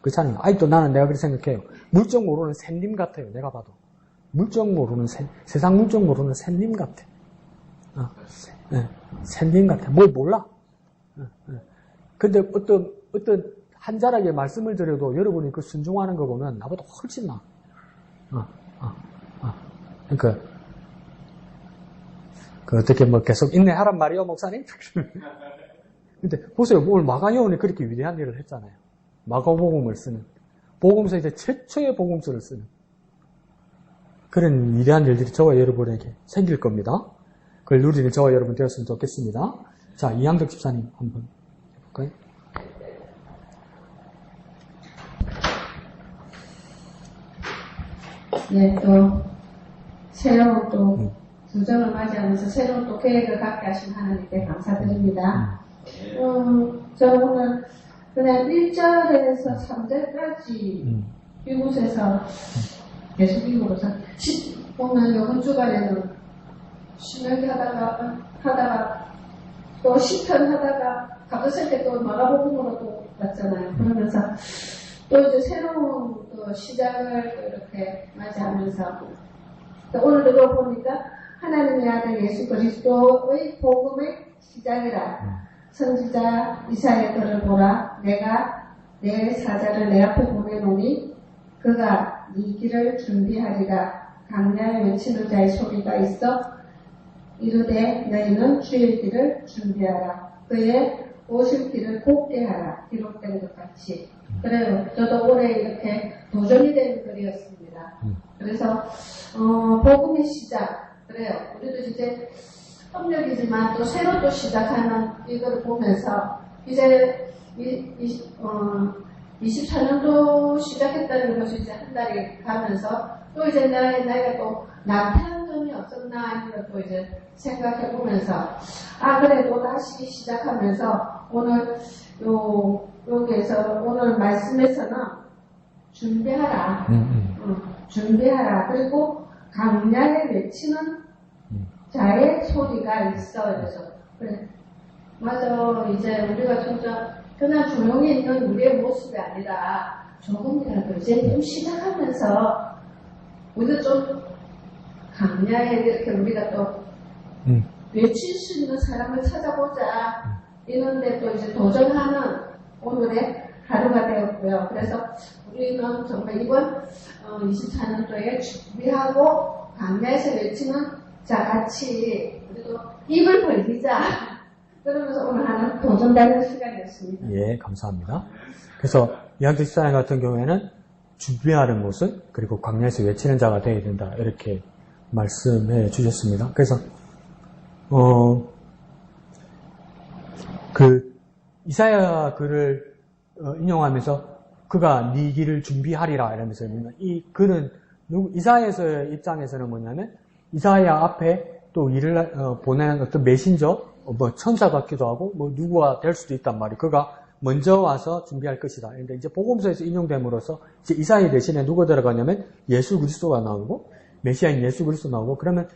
그렇잖아요. 아직도 나는 내가 그렇게 생각해요. 물정 모르는 샌님 같아요. 내가 봐도. 물정 모르는 세상 물정 모르는 샌님 같아. 샌님 같아. 뭘 몰라. 근데 어떤 한 자락의 말씀을 드려도 여러분이 그 순종하는 거 보면 나보다 훨씬 나아. 그러니까 그 어떻게 뭐 계속 인내하란 말이요, 목사님? 근데 보세요. 오늘 마가요원이 그렇게 위대한 일을 했잖아요. 마가복음을 쓰는. 복음서 이제 최초의 복음서를 쓰는. 그런 위대한 일들이 저와 여러분에게 생길 겁니다. 그걸 누리는 저와 여러분 되었으면 좋겠습니다. 자, 이양덕 집사님 한번 해볼까요? 네, 또 새로운 또 부정을 맞이하면서 새로운 또 계획을 갖게 하신 하나님께 감사드립니다. 저 오늘 그냥 1절에서 3절까지 이곳에서 계속 읽어보자. 오늘 이번 주간에는 신명기 하다가 또 시편 하다가 갑자기 또 마가복음으로 또 왔잖아요. 그러면서 또 이제 새로운 또 시작을 또 이렇게 맞이하면서 또 오늘도 보니까 하나님의 아들 예수 그리스도의 복음의 시작이라. 선지자 이사야 글을 보라. 내가 내 사자를 내 앞에 보내노니 그가 네 길을 준비하리라. 강야에 외치는 자의 소리가 있어 이르되 너희는 주의 길을 준비하라. 그의 오실 길을 곱게 하라. 기록된 것 같이. 그래요. 저도 올해 이렇게 도전이 되는 글이었습니다. 그래서 복음의 시작. 그래요. 우리도 이제 협력이지만 또 새로 또 시작하는 이걸 보면서 이제 24년도 시작했다는 것이 이제 한 달이 가면서 또 이제 나이가 또 나태한 점이 없었나 하는 것도 이제 생각해 보면서 그래 또 다시 시작하면서 오늘 여기에서 오늘 말씀에서는 준비하라. 준비하라. 그리고 강야에 외치는 자의 소리가 있어. 그래서 그래 맞아. 이제 우리가 진짜 그냥 조용히 있는 우리의 모습이 아니라 조금이라도 이제 좀 시작하면서 우리도 좀 강야에 이렇게 우리가 또 외칠 수 있는 사람을 찾아보자. 이런데 또 이제 도전하는 오늘의 하루가 되었고요. 그래서 우리는 정말 이번 24년도에 준비하고 강야에서 외치는 자같이 우리도 입을 벌리자. 그러면서 오늘 하는 도전되는 시간이었습니다. 예, 감사합니다. 그래서 이한두 집사님 같은 경우에는 준비하는 모습 그리고 광야에서 외치는 자가 되어야 된다. 이렇게 말씀해 주셨습니다. 그래서 그 이사야 글을 인용하면서 그가 네 길을 준비하리라 이러면서 이 글은 이사야서의 입장에서는 뭐냐면 이사야 앞에 또 일을 보내는 어떤 메신저 뭐 천사 같기도 하고 뭐 누구가 될 수도 있단 말이에요. 그가 먼저 와서 준비할 것이다. 그런데 이제 복음서에서 인용됨으로써 이제 이사야 대신에 누가 들어가냐면 예수 그리스도가 나오고 메시아인 예수 그리스도 나오고 그러면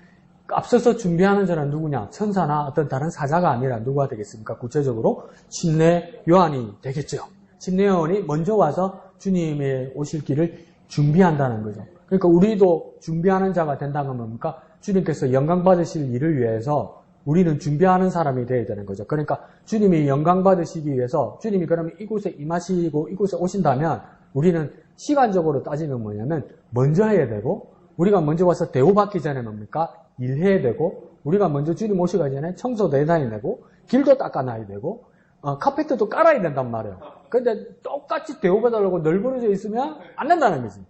앞서서 준비하는 자는 누구냐? 천사나 어떤 다른 사자가 아니라 누가 되겠습니까? 구체적으로 침례 요한이 되겠죠. 침례 요한이 먼저 와서 주님의 오실 길을 준비한다는 거죠. 그러니까 우리도 준비하는 자가 된다는 건 뭡니까? 주님께서 영광 받으실 일을 위해서 우리는 준비하는 사람이 되어야 되는 거죠. 그러니까 주님이 영광 받으시기 위해서 주님이 그러면 이곳에 임하시고 이곳에 오신다면 우리는 시간적으로 따지면 뭐냐면 먼저 해야 되고 우리가 먼저 와서 대우받기 전에 뭡니까? 일해야 되고, 우리가 먼저 주님 오시기 전에 청소도 해놔야 되고, 길도 닦아놔야 되고, 카페트도 깔아야 된단 말이에요. 근데 똑같이 대우받으려고 널브러져 있으면 안 된다는 거지.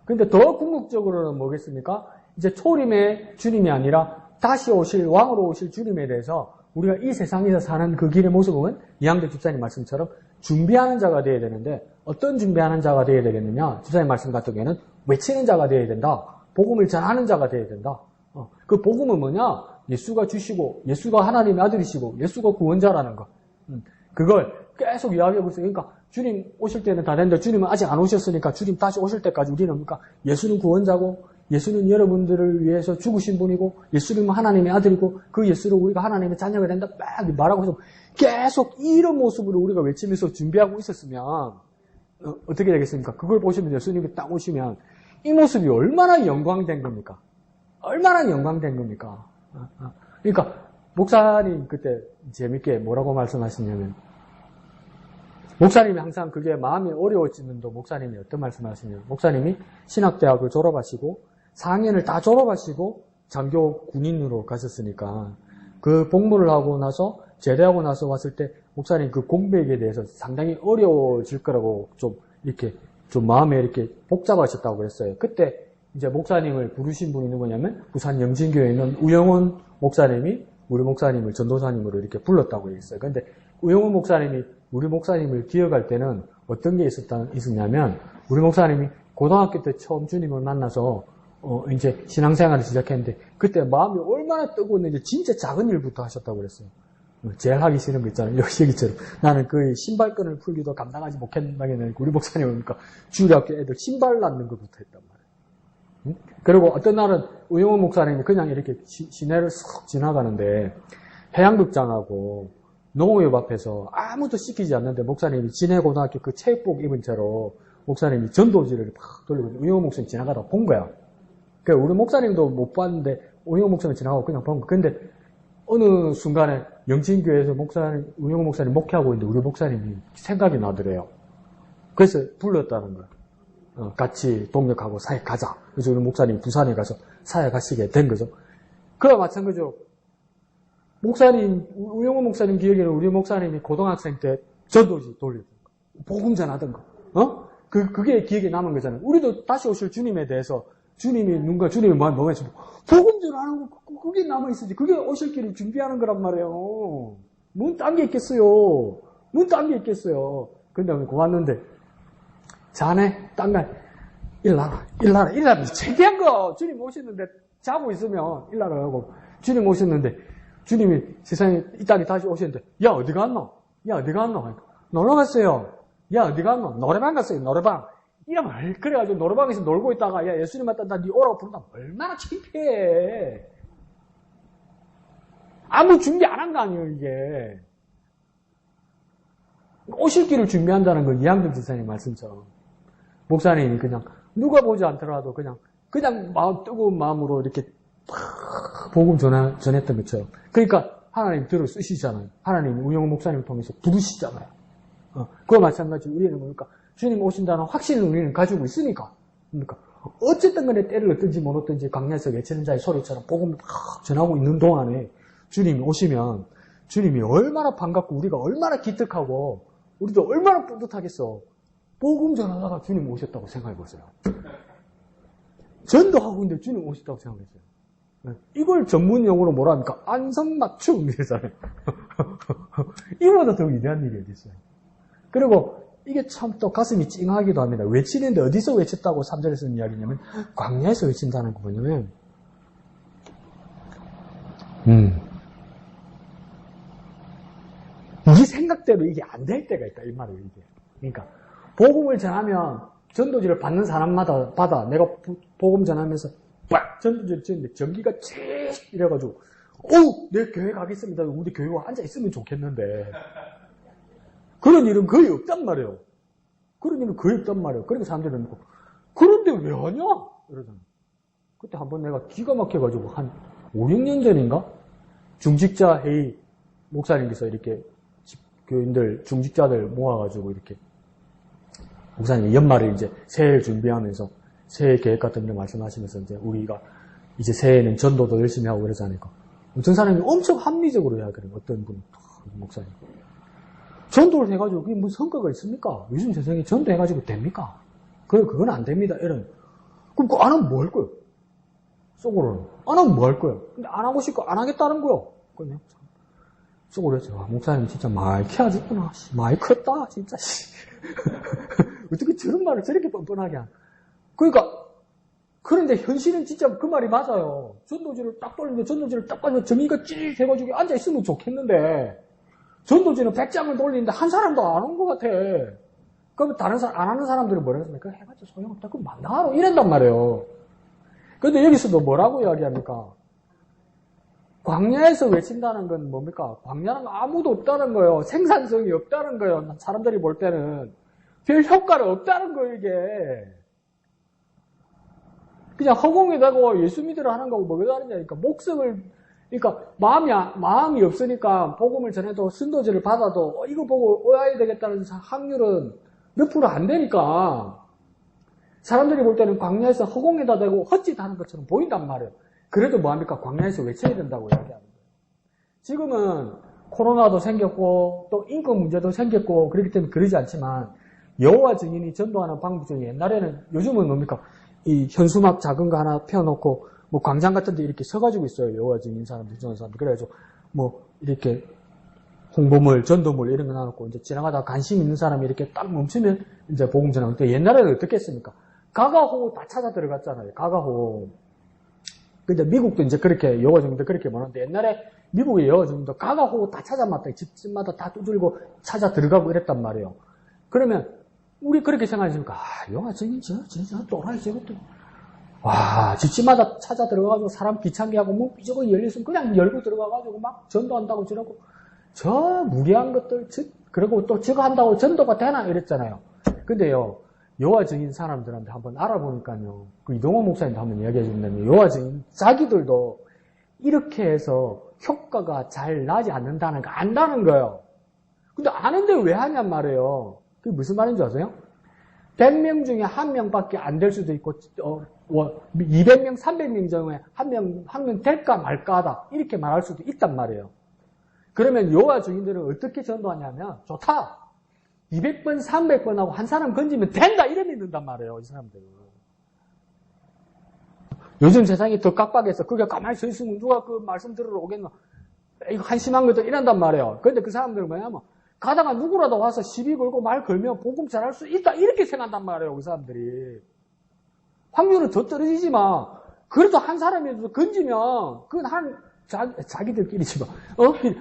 근데 더 궁극적으로는 뭐겠습니까? 이제 초림의 주님이 아니라 다시 오실, 왕으로 오실 주님에 대해서 우리가 이 세상에서 사는 그 길의 모습은 이항대 집사님 말씀처럼 준비하는 자가 되어야 되는데, 어떤 준비하는 자가 되어야 되겠느냐? 집사님 말씀 같은 경우에는 외치는 자가 되어야 된다. 복음을 전하는 자가 되어야 된다. 그 복음은 뭐냐? 예수가 주시고, 예수가 하나님의 아들이시고, 예수가 구원자라는 거. 그걸 계속 이야기하고 있어요. 그러니까 주님 오실 때는 다 됐는데 주님은 아직 안 오셨으니까 주님 다시 오실 때까지 우리는 그러니까 예수는 구원자고, 예수는 여러분들을 위해서 죽으신 분이고, 예수님은 하나님의 아들이고, 그 예수로 우리가 하나님의 자녀가 된다 막 말하고 해서 계속 이런 모습으로 우리가 외치면서 준비하고 있었으면 어떻게 되겠습니까? 그걸 보시면 예수님이 딱 오시면 이 모습이 얼마나 영광된 겁니까? 얼마나 영광된 겁니까? 그러니까 목사님 그때 재밌게 뭐라고 말씀하시냐면, 목사님이 항상 그게 마음이 어려워지는데 목사님이 어떤 말씀하시냐면, 목사님이 신학대학을 졸업하시고 4학년을 다 졸업하시고 장교 군인으로 가셨으니까 그 복무를 하고 나서 제대하고 나서 왔을 때 목사님 그 공백에 대해서 상당히 어려워질 거라고 좀 이렇게 좀 마음에 이렇게 복잡하셨다고 그랬어요. 그때 이제 목사님을 부르신 분이 누구냐면 부산 영진교회에 있는 우영훈 목사님이 우리 목사님을 전도사님으로 이렇게 불렀다고 했어요. 근데 우영훈 목사님이 우리 목사님을 기억할 때는 어떤 게 있었냐면, 우리 목사님이 고등학교 때 처음 주님을 만나서 이제 신앙생활을 시작했는데 그때 마음이 얼마나 뜨거웠는지 진짜 작은 일부터 하셨다고 그랬어요. 제일 하기 싫은 거 있잖아요. 여기처럼 나는 그 신발끈을 풀기도 감당하지 못했다는 우리 목사님 오니까 주일학교 애들 신발 놨는 것부터 했단 말이에요. 그리고 어떤 날은 우영훈 목사님이 그냥 이렇게 시내를 쓱 지나가는데 해양극장하고 농업협 앞에서 아무도 시키지 않는데 목사님이 진해고등학교 그 체육복 입은 채로 목사님이 전도지를 팍 돌리고 우영훈 목사님 지나가다 본 거야. 그러니까 우리 목사님도 못 봤는데 우영훈 목사님 지나가고 그냥 본 거야. 근데 어느 순간에 영진교회에서 우영훈 목사님 목회하고 있는데 우리 목사님이 생각이 나더래요. 그래서 불렀다는 거야. 같이 동역하고 사회 가자. 그래서 우리 목사님 부산에 가서 사회 가시게 된 거죠. 그와 마찬가지로 우영훈 목사님 기억에는 우리 목사님이 고등학생 때 전도지 돌리고 복음 전하던 거. 그게 기억에 남은 거잖아요. 우리도 다시 오실 주님에 대해서 주님이 뭐가 있으면 복음 전하는 거 그게 남아있어야지. 그게 오실 길을 준비하는 거란 말이에요. 뭔 딴 게 있겠어요. 근데 왔는데 자네 딴날 일나라 창피한 거. 주님 오셨는데 자고 있으면 일나라 하고 주님 오셨는데 주님이 세상에 이 땅에 다시 오셨는데 야 어디 갔노? 놀러 갔어요. 야 어디 갔노? 노래방 갔어요. 노래방. 이러면 그래가지고 노래방에서 놀고 있다가 야 예수님 왔다 나 니 오라고 부른다. 얼마나 창피해. 아무 준비 안 한 거 아니에요 이게. 오실 길을 준비한다는 건 이항덕 지사님 말씀처럼 목사님이 그냥 누가 보지 않더라도 그냥 뜨거운 마음으로 이렇게 복음 전했던 것처럼. 그러니까 하나님 들어 쓰시잖아요. 하나님 우영훈 목사님을 통해서 부르시잖아요. 그와 마찬가지로 우리는 뭡니까? 주님 오신다는 확신을 우리는 가지고 있으니까. 그러니까 어쨌든 간에 때를 얻든지 못 얻든지 광야에서 외치는 자의 소리처럼 복음을 전하고 있는 동안에 주님이 오시면 주님이 얼마나 반갑고 우리가 얼마나 기특하고 우리도 얼마나 뿌듯하겠어. 복음 전하다가 주님 오셨다고 생각해보세요. 전도하고 있는데 주님 오셨다고 생각해보세요. 이걸 전문 용어로 뭐라 합니까? 안성맞춤 이러잖아요. 이보다 더 위대한 일이 어디 있어요. 그리고 이게 참 또 가슴이 찡하기도 합니다. 외치는데 어디서 외쳤다고 3절에 쓰는 이야기냐면 광야에서 외친다는 거 뭐냐면 이 생각대로 이게 안 될 때가 있다 이 말이에요. 이게. 그러니까 복음을 전하면 전도지를 받는 사람마다 받아. 내가 복음 전하면서 빡! 전도지를 지는데 전기가 칙! 이래가지고 내 교회 가겠습니다. 우리 교회에 앉아있으면 좋겠는데 그런 일은 거의 없단 말이에요. 그러니까 사람들은 묻고 그런데 왜 하냐? 이러잖아. 그때 한번 내가 기가 막혀가지고 한 5, 6년 전인가? 중직자 회의 목사님께서 이렇게 교인들, 중직자들 모아가지고 이렇게 목사님이 연말을 이제 새해를 준비하면서 새해 계획 같은 거 말씀하시면서 이제 우리가 이제 새해에는 전도도 열심히 하고 그러잖아요. 어떤 사람이 엄청 합리적으로 이야기해요. 어떤 분, 목사님. 전도를 해가지고 그게 무슨 성과가 있습니까? 요즘 세상에 전도해가지고 됩니까? 그건 안 됩니다. 이런. 그럼 그거 안 하면 뭐 할 거예요? 속으로는. 안 하면 뭐 할 거예요? 근데 안 하고 싶고 안 하겠다는 거요. 그냥 속으로 했죠. 목사님 진짜 많이 키워졌구나. 많이 컸다. 진짜. 어떻게 저런 말을 저렇게 뻔뻔하게 하냐. 그러니까 그런데 현실은 진짜 그 말이 맞아요. 전도지를 딱 돌리면 전도지를 딱 가지고 정의가 찌릿 해가지고 앉아있으면 좋겠는데 전도지는 100장을 돌리는데 한 사람도 안 온 것 같아. 그러면 다른 사람, 안 하는 사람들은 뭐라 했습니까? 해봤자 소용없다. 그럼 만나하러 이런단 말이에요. 근데 여기서도 뭐라고 이야기합니까? 광야에서 외친다는 건 뭡니까? 광야는 아무도 없다는 거예요. 생산성이 없다는 거예요. 사람들이 볼 때는. 별 효과가 없다는 거예요, 이게. 그냥 허공에 대고 예수 믿으러 하는 거고 뭐가 다르냐니까. 목숨을, 그러니까 마음이 없으니까 복음을 전해도 순도제를 받아도 이거 보고 오해야 되겠다는 확률은 몇 프로 안 되니까. 사람들이 볼 때는 광야에서 허공에다 대고 헛짓하는 것처럼 보인단 말이에요. 그래도 뭐합니까? 광야에서 외쳐야 된다고 이야기하는 거예요. 지금은 코로나도 생겼고 또 인권 문제도 생겼고 그렇기 때문에 그러지 않지만 여호와 증인이 전도하는 방법 중에 옛날에는 요즘은 뭡니까? 이 현수막 작은 거 하나 펴놓고 뭐 광장 같은 데 이렇게 서가지고 있어요. 여호와 증인 사람들, 전도하는 사람들. 그래가지고 뭐 이렇게 홍보물, 전도물 이런 거 놔놓고 이제 지나가다가 관심 있는 사람이 이렇게 딱 멈추면 이제 복음 전하는데 옛날에는 어떻게 했습니까? 가가호 다 찾아 들어갔잖아요. 가가호. 근데 미국도 이제 그렇게 여호와 증인도 그렇게 말하는데 옛날에 미국의 여호와 증인도 가가호 다 찾아봤다. 집집마다 다 두들고 찾아 들어가고 이랬단 말이에요. 그러면 우리 그렇게 생각하십니까? 여호와 증인 저 또라이 저것도 와 집집마다 찾아 들어가가지고 사람 귀찮게 하고 뭐 이저거 열렸으면 그냥 열고 들어가가지고 막 전도한다고 저러고 저 무리한 것들 그리고 또 저거 한다고 전도가 되나 이랬잖아요. 근데요 여호와 증인 사람들한테 한번 알아보니까요. 그 이동호 목사님도 한번 이야기해 준다면 여호와 증인 자기들도 이렇게 해서 효과가 잘 나지 않는다는 거 안다는 거예요. 근데 아는데 왜 하냔 말이에요. 그게 무슨 말인지 아세요? 100명 중에 1명밖에 안 될 수도 있고 200명, 300명 중에 한 명 될까 말까 하다 이렇게 말할 수도 있단 말이에요. 그러면 여호와 증인들은 어떻게 전도하냐면 좋다. 200번, 300번 하고 한 사람 건지면 된다 이래 믿는단 말이에요. 이 사람들은. 요즘 세상이 더 깜빡해서 그게 가만히 서 있으면 누가 그 말씀 들으러 오겠나. 이거 한심한 것들 이런단 말이에요. 그런데 그 사람들은 뭐냐면 가다가 누구라도 와서 시비 걸고 말 걸면 복음 잘할 수 있다 이렇게 생각한단 말이에요. 그 사람들이. 확률은 더 떨어지지만 그래도 한 사람이라도 건지면 그건 자기들끼리지만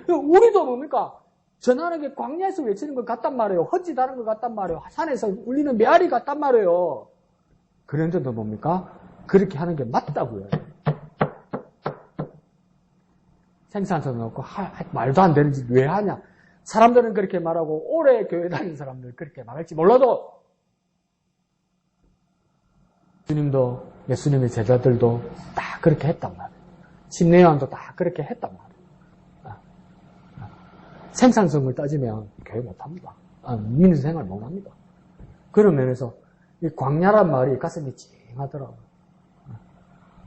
우리도 뭡니까? 전하는 게 광야에서 외치는 것 같단 말이에요. 헛짓하는 것 같단 말이에요. 산에서 울리는 메아리 같단 말이에요. 그런데도 뭡니까? 그렇게 하는 게 맞다고요. 생산성 넣고 말도 안 되는 짓 왜 하냐. 사람들은 그렇게 말하고 오래 교회 다니는 사람들은 그렇게 말할지 몰라도 예수님도 예수님의 제자들도 다 그렇게 했단 말이에요. 심내요한도 다 그렇게 했단 말이에요. 생산성을 따지면 교회 못합니다. 민주 생활 못합니다. 그런 면에서 이 광야란 말이 가슴이 찡하더라고요.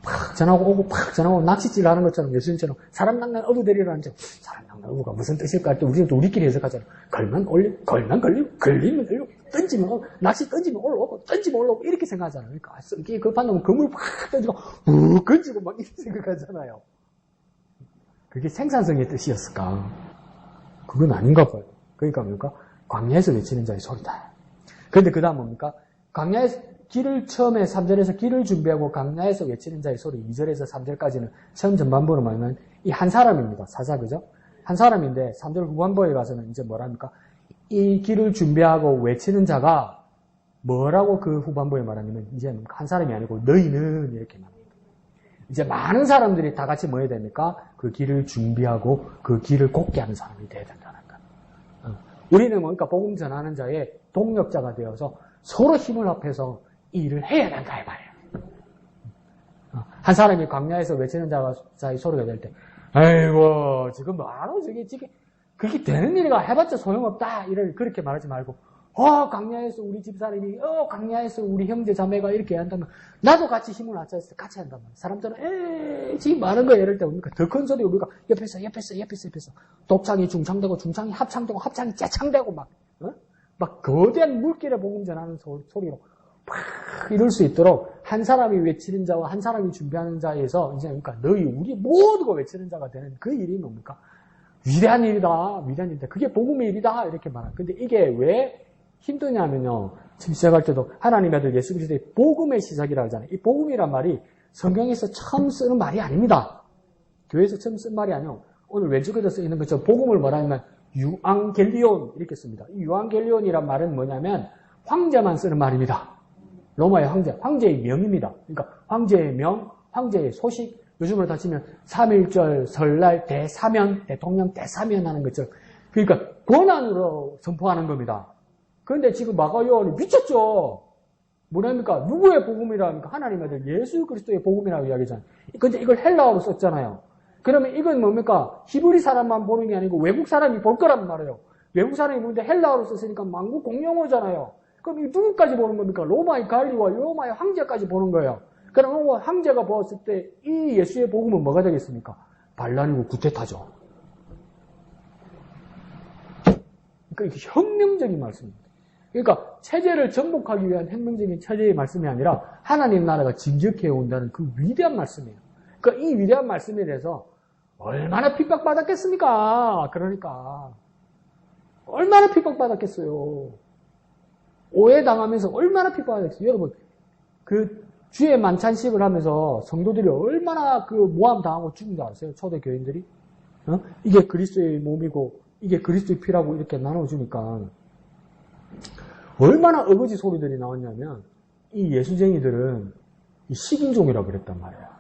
팍 전하고 오고 팍 전하고 낚시질 하는 것처럼 예수님처럼 사람 낚는 어부들이라는 점 사람 낚는 어부가 무슨 뜻일까 할 때 우리는 또 우리끼리 해석하잖아요. 걸면 걸리고 걸리면 걸리고 던지면 낚시 던지면 올라오고 던지면 올라오고 이렇게 생각하잖아요. 그러니까 성격이 급한 놈은 그물 팍 던지고 훅 건지고 막 이렇게 생각하잖아요. 그게 생산성의 뜻이었을까? 그건 아닌가 봐요. 그러니까 뭡니까? 광야에서 외치는 자의 소리다. 그런데 그 다음 뭡니까? 광야에서 길을 처음에 3절에서 길을 준비하고 광야에서 외치는 자의 소리 2절에서 3절까지는 처음 전반부로 뭐냐면 이 한 사람입니다. 사자 그죠? 한 사람인데 3절 후반부에 가서는 이제 뭐랍니까? 이 길을 준비하고 외치는 자가 뭐라고 그 후반부에 말하냐면 이제 한 사람이 아니고 너희는 이렇게 말합니다. 이제 많은 사람들이 다 같이 뭐 해야 됩니까? 그 길을 준비하고 그 길을 곱게 하는 사람이 돼야 된다는 거. 우리는 뭐니까 복음 전하는 자의 동력자가 되어서 서로 힘을 합해서 이 일을 해야 된다 이 말이에요. 한 사람이 광야에서 외치는 자의 소리가 될 때, 아이고 지금 뭐하러 저게 그게 되는 일이가 해봤자 소용없다 이를 그렇게 말하지 말고, 강야에서 우리 집사람이, 강야에서 우리 형제 자매가 이렇게 한다면, 나도 같이 힘을 합쳐서 같이 한단 말이야. 사람들은, 지금 많은 거야. 이럴 때 뭡니까? 더 큰 소리 우리가 옆에서. 독창이 중창되고, 중창이 합창되고, 합창이 재창되고, 막 거대한 물길에 복음 전하는 소리로, 팍, 이럴 수 있도록, 한 사람이 외치는 자와 한 사람이 준비하는 자에서, 이제, 그러니까 너희, 우리 모두가 외치는 자가 되는 그 일이 뭡니까? 위대한 일이다. 그게 복음의 일이다. 이렇게 말합니다. 근데 이게 왜 힘드냐면요. 지금 시작할 때도 하나님의 아들 예수 그리스도의 복음의 시작이라고 하잖아요. 이 복음이란 말이 성경에서 처음 쓰는 말이 아닙니다. 교회에서 처음 쓴 말이 아니요. 오늘 왼쪽에도 써 있는 것처럼 복음을 뭐라면 유앙겔리온 이렇게 씁니다. 이 유앙겔리온이란 말은 뭐냐면 황제만 쓰는 말입니다. 로마의 황제의 명입니다. 그러니까 황제의 명, 황제의 소식, 요즘으로 따지면 3.1절, 설날, 대사면, 대통령 대사면 하는 것처럼 그러니까 권한으로 선포하는 겁니다. 그런데 지금 마가 요한이 미쳤죠. 뭐랍니까? 누구의 복음이라니까? 하나님의 아들 예수 그리스도의 복음이라고 이야기하잖아요. 근데 이걸 헬라어로 썼잖아요. 그러면 이건 뭡니까? 히브리 사람만 보는 게 아니고 외국 사람이 볼 거란 말이에요. 외국 사람이 보는데 헬라어로 썼으니까 만국 공용어잖아요. 그럼 이 누구까지 보는 겁니까? 로마의 관리와 로마의 황제까지 보는 거예요. 그럼 황제가 보았을 때 이 예수의 복음은 뭐가 되겠습니까? 반란이고 구태타죠. 그러니까 이게 혁명적인 말씀입니다. 그러니까 체제를 정복하기 위한 혁명적인 체제의 말씀이 아니라 하나님 나라가 진격해 온다는 그 위대한 말씀이에요. 그러니까 이 위대한 말씀에 대해서 얼마나 핍박받았겠습니까? 그러니까 얼마나 핍박받았겠어요. 오해당하면서 얼마나 핍박받았겠어요. 여러분 그 주의 만찬식을 하면서 성도들이 얼마나 그 모함당하고 죽은 줄 아세요? 초대 교인들이? 이게 그리스도의 몸이고 이게 그리스도의 피라고 이렇게 나눠주니까 얼마나 어거지 소리들이 나왔냐면 이 예수쟁이들은 이 식인종이라고 그랬단 말이야.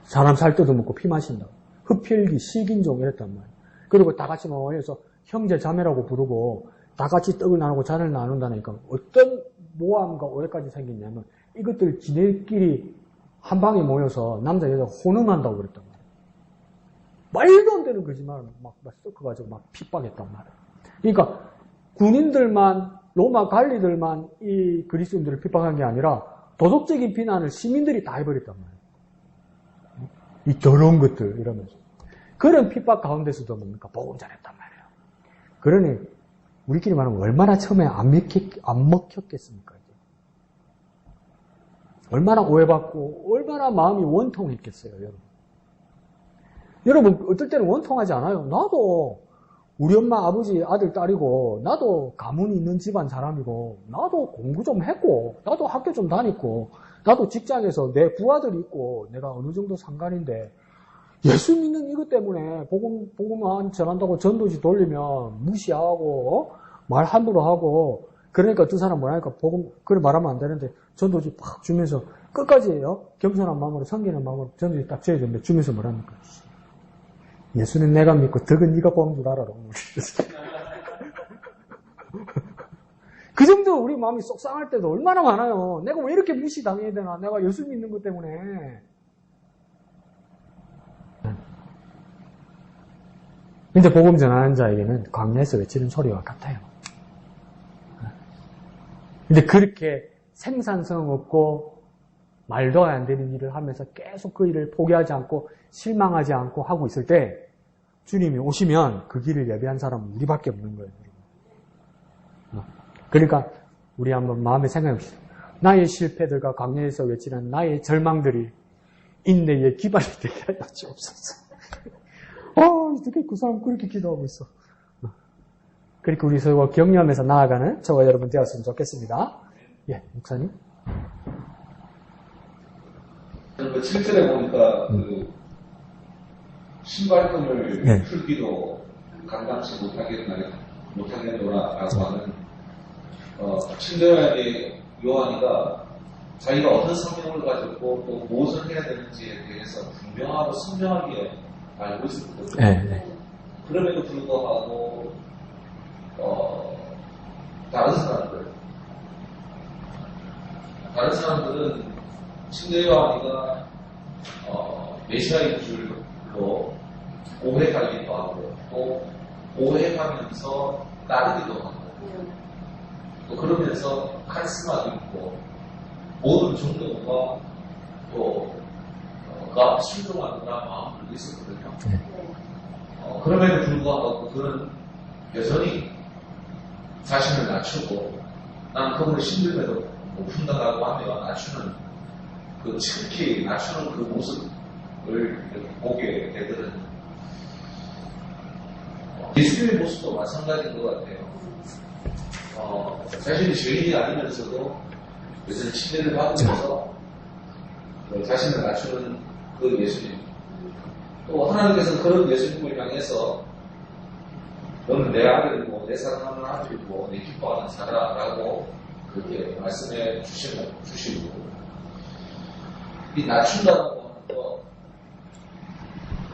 사람 살 뜯어먹고 피 마신다. 흡혈귀 식인종 이랬단 말이야. 그리고 다 같이 모여서 형제 자매라고 부르고 다 같이 떡을 나누고 잔을 나눈다니까 어떤 모함과 오해까지 생겼냐면 이것들 지네끼리 한 방에 모여서 남자 여자 혼음한다고 그랬단 말이야. 말도 안 되는 거짓말을 막 섞어가지고 막 핍박했단 말이야. 그러니까 군인들만 로마 관리들만 이 그리스도인들을 핍박한 게 아니라 도덕적인 비난을 시민들이 다 해버렸단 말이에요. 이 더러운 것들 이러면서 그런 핍박 가운데서도 뭡니까 복음 전했단 말이에요. 그러니 우리끼리 말하면 얼마나 처음에 안 먹혔겠습니까? 이제. 얼마나 오해받고 얼마나 마음이 원통했겠어요, 여러분. 여러분 어떨 때는 원통하지 않아요. 나도 우리 엄마 아버지 아들 딸이고 나도 가문이 있는 집안 사람이고 나도 공부 좀 했고 나도 학교 좀 다녔고 나도 직장에서 내 부하들이 있고 내가 어느 정도 상관인데 예수 믿는 이것 때문에 복음만 전한다고 전도지 돌리면 무시하고 말 함부로 하고 그러니까 두 사람 뭐라니까 복음 그래 말하면 안 되는데 전도지 팍 주면서 끝까지요 겸손한 마음으로 섬기는 마음으로 전도지 딱 줘야 되는데 주면서 뭐랍니까? 예수는 내가 믿고 덕은 네가 보는 줄 알아라. 그 정도 우리 마음이 속상할 때도 얼마나 많아요. 내가 왜 이렇게 무시당해야 되나? 내가 예수 믿는 것 때문에. 근데 복음 전하는 자에게는 광야에서 외치는 소리와 같아요. 근데 그렇게 생산성 없고 말도 안 되는 일을 하면서 계속 그 일을 포기하지 않고 실망하지 않고 하고 있을 때 주님이 오시면 그 길을 예배한 사람은 우리밖에 없는 거예요. 그러니까 우리 한번 마음에 생각해봅시다. 나의 실패들과 광야에서 외치는 나의 절망들이 인내의 기반이 되게 하여 주옵소서. 어떻게 그 사람 그렇게 기도하고 있어. 그렇게 우리 서로 격려하면서 나아가는 저와 여러분 되었으면 좋겠습니다. 예, 목사님. 그 7절에 보니까 그 신발끈을 풀기도 감당치 못하겠노라라고 하는 친절하게 요한이가 자기가 어떤 성경을 가졌고 또 무엇을 해야 되는지에 대해서 분명하고 선명하게 알고 있었거든요. 네. 그럼에도 불구하고 다른 사람들은 친절 요한이가 메시아인 줄로 오해하기도 하고 또 오해하면서 따르기도 하고 또 그러면서 카리스마도 있고 모든 정도가 또 그 앞에 순종하는 그런 마음들도 있었거든요. 그럼에도 불구하고 그는 여전히 자신을 낮추고 난 그분을 힘들면도 높은다라고 하며 낮추는 그 특히 낮추는 그 모습을 이렇게 보게 되거든요. 예수님의 모습도 마찬가지인 것 같아요. 자신이 죄인이 아니면서도 여전히 침례를 받으면서 자신을 낮추는 그 예수님. 또 하나님께서 그런 예수님을 향해서 너는 내 아들이고 내 사랑하는 아들이고 내 기뻐하는 자라라고 그렇게 말씀해 주시고 이 낮춘다라고 하는 거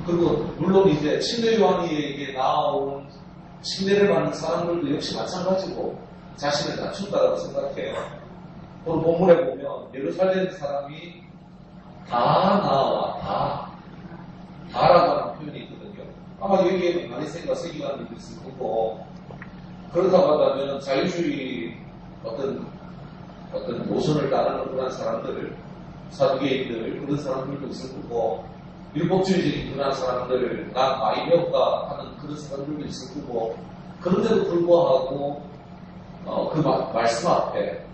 그리고 물론 이제 침례 요한에게 나온 침례를 받는 사람들도 역시 마찬가지고 자신을 낮춘다라고 생각해요. 오늘 본문에 보면 예루살렘 사람이 다 나와 다라고 하는 표현이 있거든요. 아마 여기에 많이 세기관이 있을 거고 그렇다고 한다면 자유주의 어떤 노선을 따르는 그런 사람들 사두개인들 그런 사람들도 있을 거고 율법주의적인 그런 사람들 나 많이 배웠다 하는 그런 사람들도 있을 거고 그런데도 불구하고 그 말씀 앞에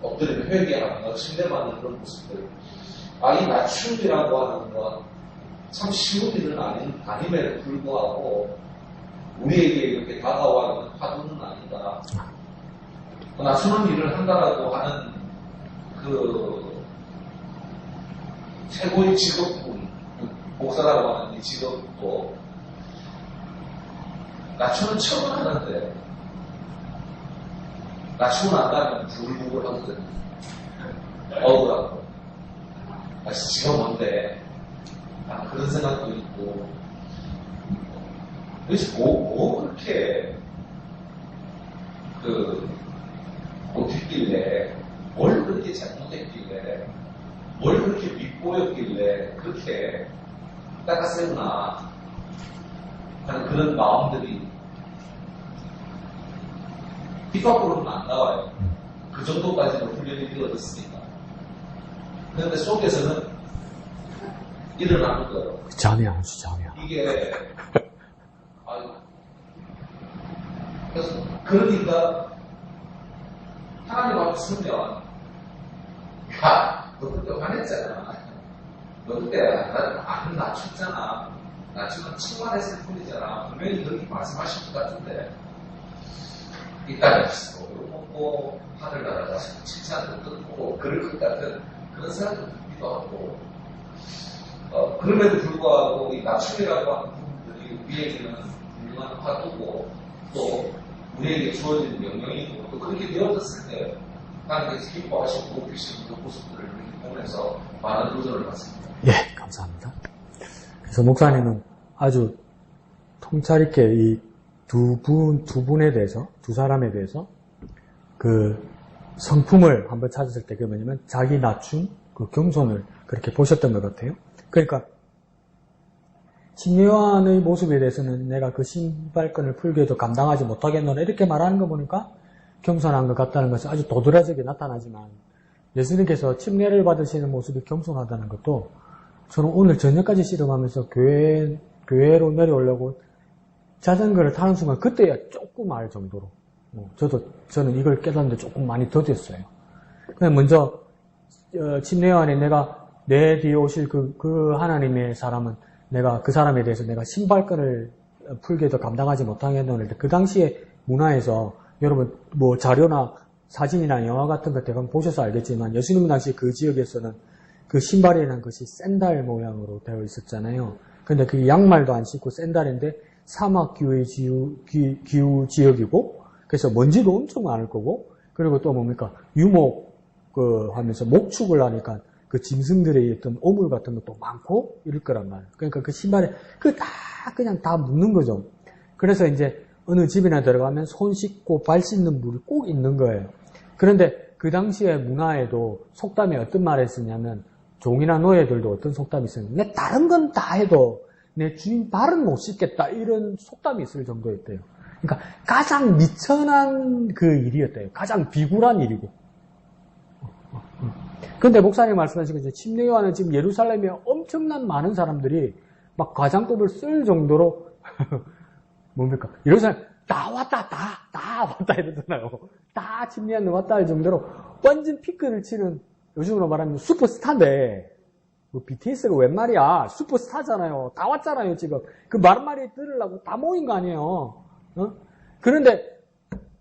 엎드리며 회개하는 침례받는 그런 모습들 이 낮춤이라고 하는 건 참 쉬운 일은 아님에도 불구하고 우리에게 이렇게 다가와는 파도는 아니다. 낮추는 일을 한다라고 하는 그 최고의 직업군 목사라고 하는 이 직업도 낮추는 척은 하는데 낮추고 난다면 부글부글 하거든요. 억울하고 지가 뭔데 그런 생각도 있고 그래서 뭐 그렇게 못했길래 뭘 그렇게 잘못했길래 뭘 그렇게 밉보였길래 그렇게 닦아세우나 하는 그런 마음들이 입 밖으로는 안 나와요. 그 정도까지는 훈련이 되어졌으니까. 그런데 속에서는 일어나는 거예요. 전혀. 이게 그래서 그러니까 하나님 앞에 서면 너 그때 화냈잖아. 너 그때 나는 낮췄잖아. 낮추면 칭찬했을 뿐이잖아. 분명히 그렇게 말씀하실 것 같은데 이따 있어. 이거 먹고 하늘 날아가서 칭찬도 듣고 그럴 것 같은 그런 생각도 들기도 하고 그럼에도 불구하고 이 낮춤이라고 하는 부분들이 우리에게는 분명한 화두고 또 우리에게 주어진 명령이고 또 그렇게 되어졌을 때 하나님께서 기뻐하시고 높이시는 그 모습들을 보면서 많은 도전을 받습니다. 예, 감사합니다. 그래서 목사님은 아주 통찰 있게 이 두 사람에 대해서 그 성품을 한번 찾았을 때 그 뭐냐면 자기 낮춤, 그 겸손을 그렇게 보셨던 것 같아요. 그러니까 침례요한의 모습에 대해서는 내가 그 신발끈을 풀게도 감당하지 못하겠노라 이렇게 말하는 거 보니까 겸손한 것 같다는 것이 아주 도드라지게 나타나지만 예수님께서 침례를 받으시는 모습이 겸손하다는 것도 저는 오늘 저녁까지 씨름하면서 교회로 내려오려고 자전거를 타는 순간 그때야 조금 알 정도로 저는 이걸 깨닫는데 조금 많이 더뎠어요. 그냥 먼저 침례요한에 내가 내 뒤에 오실 그 하나님의 사람은 내가 그 사람에 대해서 내가 신발끈을 풀게도 감당하지 못하겠는데 그 당시에 문화에서 여러분 뭐 자료나 사진이나 영화 같은 거 대강 보셔서 알겠지만 예수님 당시 그 지역에서는 그 신발이라는 것이 샌달 모양으로 되어 있었잖아요. 근데 그 양말도 안 신고 샌달인데 사막기후 지역이고 그래서 먼지도 엄청 많을 거고 그리고 또 뭡니까 유목 하면서 목축을 하니까 그 짐승들의 어떤 오물 같은 것도 많고 이럴 거란 말이에요. 그러니까 그 신발에 그냥 다 묻는 거죠. 그래서 이제 어느 집이나 들어가면 손 씻고 발 씻는 물이 꼭 있는 거예요. 그런데 그 당시의 문화에도 속담에 어떤 말을 쓰냐면 종이나 노예들도 어떤 속담이 있어요. 내 다른 건 다 해도 내 주인 발은 못 씻겠다 이런 속담이 있을 정도였대요. 그러니까 가장 미천한 그 일이었대요. 가장 비굴한 일이고. 근데 목사님 말씀하신 것처럼 침례요한은 지금 예루살렘에 엄청난 많은 사람들이 막 과장법을 쓸 정도로 뭡니까? 예루살렘 다 왔다 이러잖아요. 다 침례요한 왔다 할 정도로 완전 피크를 치는 요즘으로 말하면 슈퍼스타인데 뭐 BTS가 웬 말이야? 슈퍼스타잖아요. 다 왔잖아요, 지금. 그 말말이 들으려고 다 모인 거 아니에요. 어? 그런데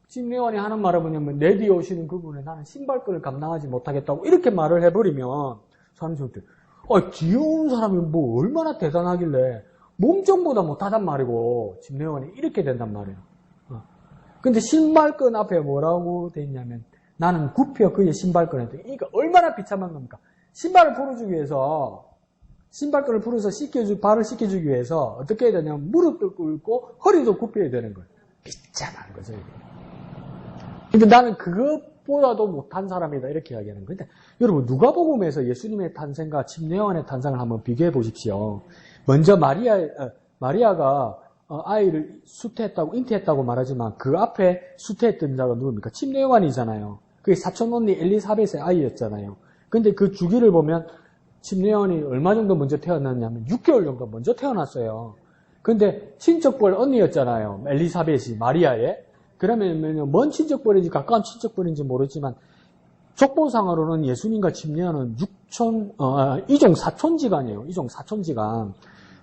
침례요한이 하는 말은 뭐냐면 내 뒤에 오시는 그분은 나는 신발끈을 감당하지 못하겠다고 이렇게 말을 해버리면 사람들한테 뒤에 오는 사람이 뭐 얼마나 대단하길래 몸정보다 못하단 말이고 침례요한이 이렇게 된단 말이에요. 근데 신발끈 앞에 뭐라고 돼 있냐면 나는 굽혀 그의 신발끈에 그러니까 얼마나 비참한 겁니까? 신발을 풀어주기 위해서 신발끈을 풀어서 발을 씻겨주기 위해서 어떻게 해야 되냐면 무릎도 꿇고 허리도 굽혀야 되는 거예요. 비참한 거죠. 근데 나는 그것보다도 못한 사람이다 이렇게 이야기하는 거예요. 근데 여러분 누가복음에서 예수님의 탄생과 침례요한의 탄생을 한번 비교해 보십시오. 먼저 마리아가 아이를 잉태했다고 말하지만 그 앞에 수태했던 자가 누굽니까? 침례요한이잖아요. 그게 사촌 언니 엘리사벳의 아이였잖아요. 근데 그 주기를 보면 침례요한이 얼마 정도 먼저 태어났냐면 6개월 정도 먼저 태어났어요. 근데 친척뻘 언니였잖아요. 엘리사벳이 마리아의. 그러면 먼 친척뻘인지 가까운 친척뻘인지 모르지만 족보상으로는 예수님과 침례요한은 이종 사촌지간이에요. 이종 사촌지간.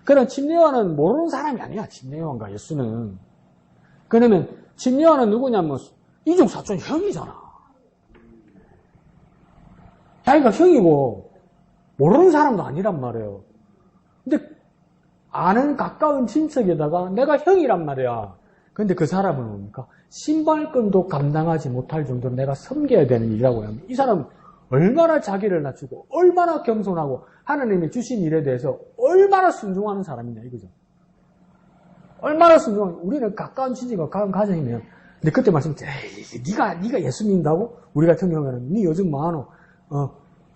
그럼 침례요한은 모르는 사람이 아니야. 침례요한과 예수는. 그러면 침례요한은 누구냐면 이종 사촌 형이잖아. 자기가 형이고 모르는 사람도 아니란 말이에요. 근데 아는 가까운 친척에다가 내가 형이란 말이야. 근데 그 사람은 뭡니까? 신발끈도 감당하지 못할 정도로 내가 섬겨야 되는 일이라고 하면 이 사람은 얼마나 자기를 낮추고 얼마나 겸손하고 하나님이 주신 일에 대해서 얼마나 순종하는 사람이냐 이거죠. 얼마나 순종하는 우리는 가까운 친지가 가까운 가정이면 근데 그때 말씀드렸죠. 네가 예수 믿는다고? 우리 같은 경우에는 네 요즘 뭐하노?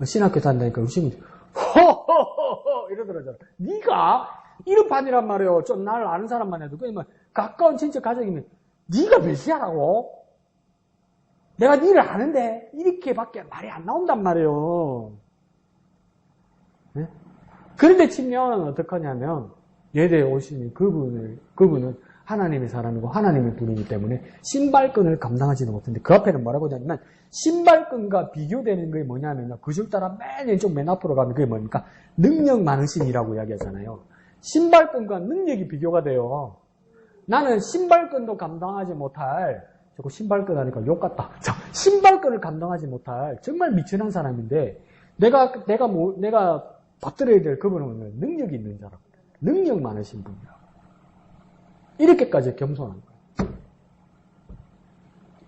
신학교 다닌다니까 열심히 허허허허 이러더라고요. 네가 이런 판이란 말이에요. 좀 나를 아는 사람만 해도 그러면 가까운 친척 가정이면 네가 메시아라고? 내가 니를 아는데 이렇게밖에 말이 안 나온단 말이에요. 네? 그런데 침례요한은 어떻게 하냐면 예대에 오시는 그분은 하나님의 사람이고 하나님의 분이기 때문에 신발끈을 감당하지는 못했는데 그 앞에는 뭐라고 하냐면 신발끈과 비교되는 게 뭐냐면 그 줄 따라 맨 앞으로 가면 그게 뭡니까? 능력 많으신이라고 이야기하잖아요. 신발끈과 능력이 비교가 돼요. 나는 신발끈도 감당하지 못할 자꾸 신발끈 하니까 욕 같다. 자, 신발끈을 감당하지 못할 정말 미천한 사람인데 내가 받들어야 될 그분은 능력이 있는 자라고. 능력 많으신 분이라고. 이렇게까지 겸손한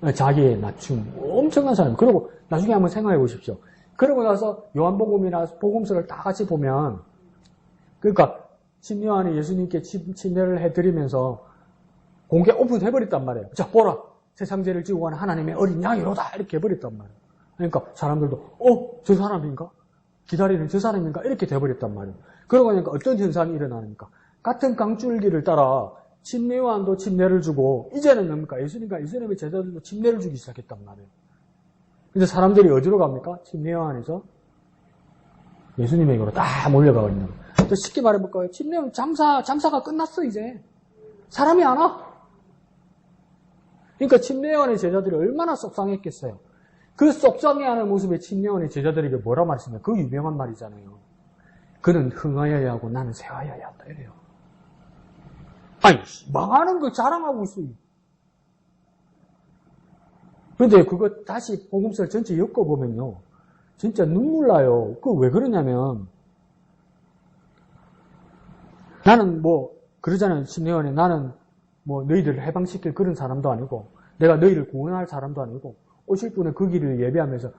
거예요. 자기의 낮춤 엄청난 사람. 그리고 나중에 한번 생각해 보십시오. 그러고 나서 요한복음이나 복음서를 다 같이 보면 그러니까 침례요한이 예수님께 침례를 해드리면서 공개 오픈해버렸단 말이에요. 자 보라 세상죄를 지고 가는 하나님의 어린 양이로다 이렇게 해버렸단 말이에요. 그러니까 사람들도 저 사람인가? 기다리는 저 사람인가? 이렇게 돼버렸단 말이에요. 그러고 나니까 어떤 현상이 일어나니까 같은 강줄기를 따라 침례요한도 침례를 주고 이제는 뭡니까? 예수님의 제자들도 침례를 주기 시작했단 말이에요. 근데 사람들이 어디로 갑니까? 침례요한에서 예수님에게로 다 몰려가 버린다. 또 쉽게 말해볼까요? 침례요한 장사가 끝났어 이제. 사람이 안 와. 그러니까 침례요한의 제자들이 얼마나 속상했겠어요. 그 속상해하는 모습의 침례요한의 제자들에게 뭐라 말씀해요? 그 유명한 말이잖아요. 그는 흥하여야 하고 나는 쇠하여야 한다 이래요. 아니 망하는 거 자랑하고 있어요. 그런데 그거 다시 복음서를 전체 엮어보면요. 진짜 눈물 나요. 그거 왜 그러냐면 나는 그러잖아요. 침례요한이 나는 너희들을 해방시킬 그런 사람도 아니고 내가 너희를 구원할 사람도 아니고 오실 분의 그 길을 예배하면서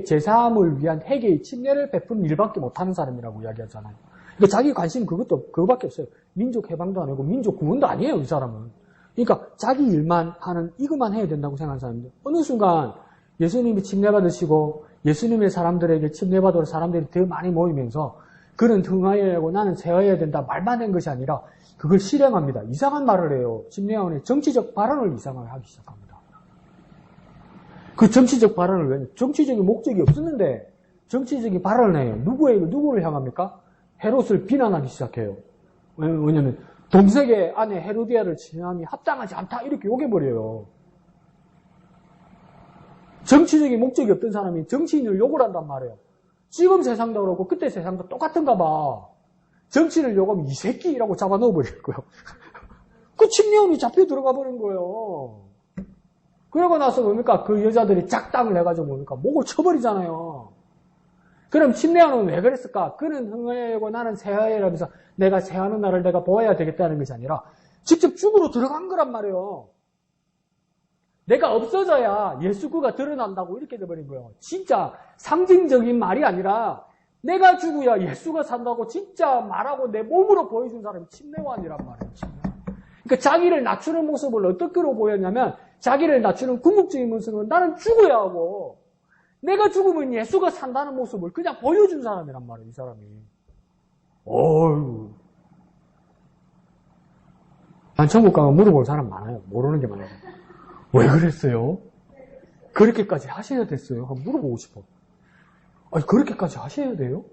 제사함을 위한 회개의 침례를 베푸는 일밖에 못하는 사람이라고 이야기하잖아요. 근데 자기 관심은 그거밖에 없어요. 민족 해방도 아니고 민족 구원도 아니에요, 이 사람은. 그러니까 자기 일만 하는 이것만 해야 된다고 생각하는 사람인데 어느 순간 예수님이 침례받으시고 예수님의 사람들에게 침례받으러 사람들이 더 많이 모이면서 그는 흥하여야 하고 나는 쇠하여야 된다 말만 한 것이 아니라 그걸 실행합니다. 이상한 말을 해요. 심내원의 정치적 발언을 이상하게 하기 시작합니다. 그 정치적 발언을 왜? 정치적인 목적이 없었는데 정치적인 발언을 해요. 누구를 향합니까? 헤롯을 비난하기 시작해요. 왜냐면 동색의 아내 헤로디아를 친함이 합당하지 않다 이렇게 욕해버려요. 정치적인 목적이 없던 사람이 정치인을 욕을 한단 말이에요. 지금 세상도 그렇고 그때 세상도 똑같은가 봐. 정치를 욕하면 이 새끼라고 잡아 넣어버릴 거예요. 그 침례원이 잡혀 들어가 버린 거예요. 그러고 나서 뭡니까? 그 여자들이 짝당을 해가지고 뭡니까? 목을 쳐버리잖아요. 그럼 침례원은 왜 그랬을까? 그는 흥하여고 나는 쇠하여라면서 내가 쇠하는 날을 내가 보아야 되겠다는 것이 아니라 직접 죽으로 들어간 거란 말이에요. 내가 없어져야 예수구가 드러난다고 이렇게 돼버린 거예요. 진짜 상징적인 말이 아니라 내가 죽어야 예수가 산다고 진짜 말하고 내 몸으로 보여준 사람이 침례원이란 말이에요. 그러니까 자기를 낮추는 모습을 어떻게 보였냐면 자기를 낮추는 궁극적인 모습은 나는 죽어야 하고 내가 죽으면 예수가 산다는 모습을 그냥 보여준 사람이란 말이에요. 이 사람이. 어휴. 난 천국 가면 물어볼 사람 많아요. 모르는 게 많아요. 왜 그랬어요? 그렇게까지 하셔야 됐어요? 한번 물어보고 싶어. 아니, 그렇게까지 하셔야 돼요?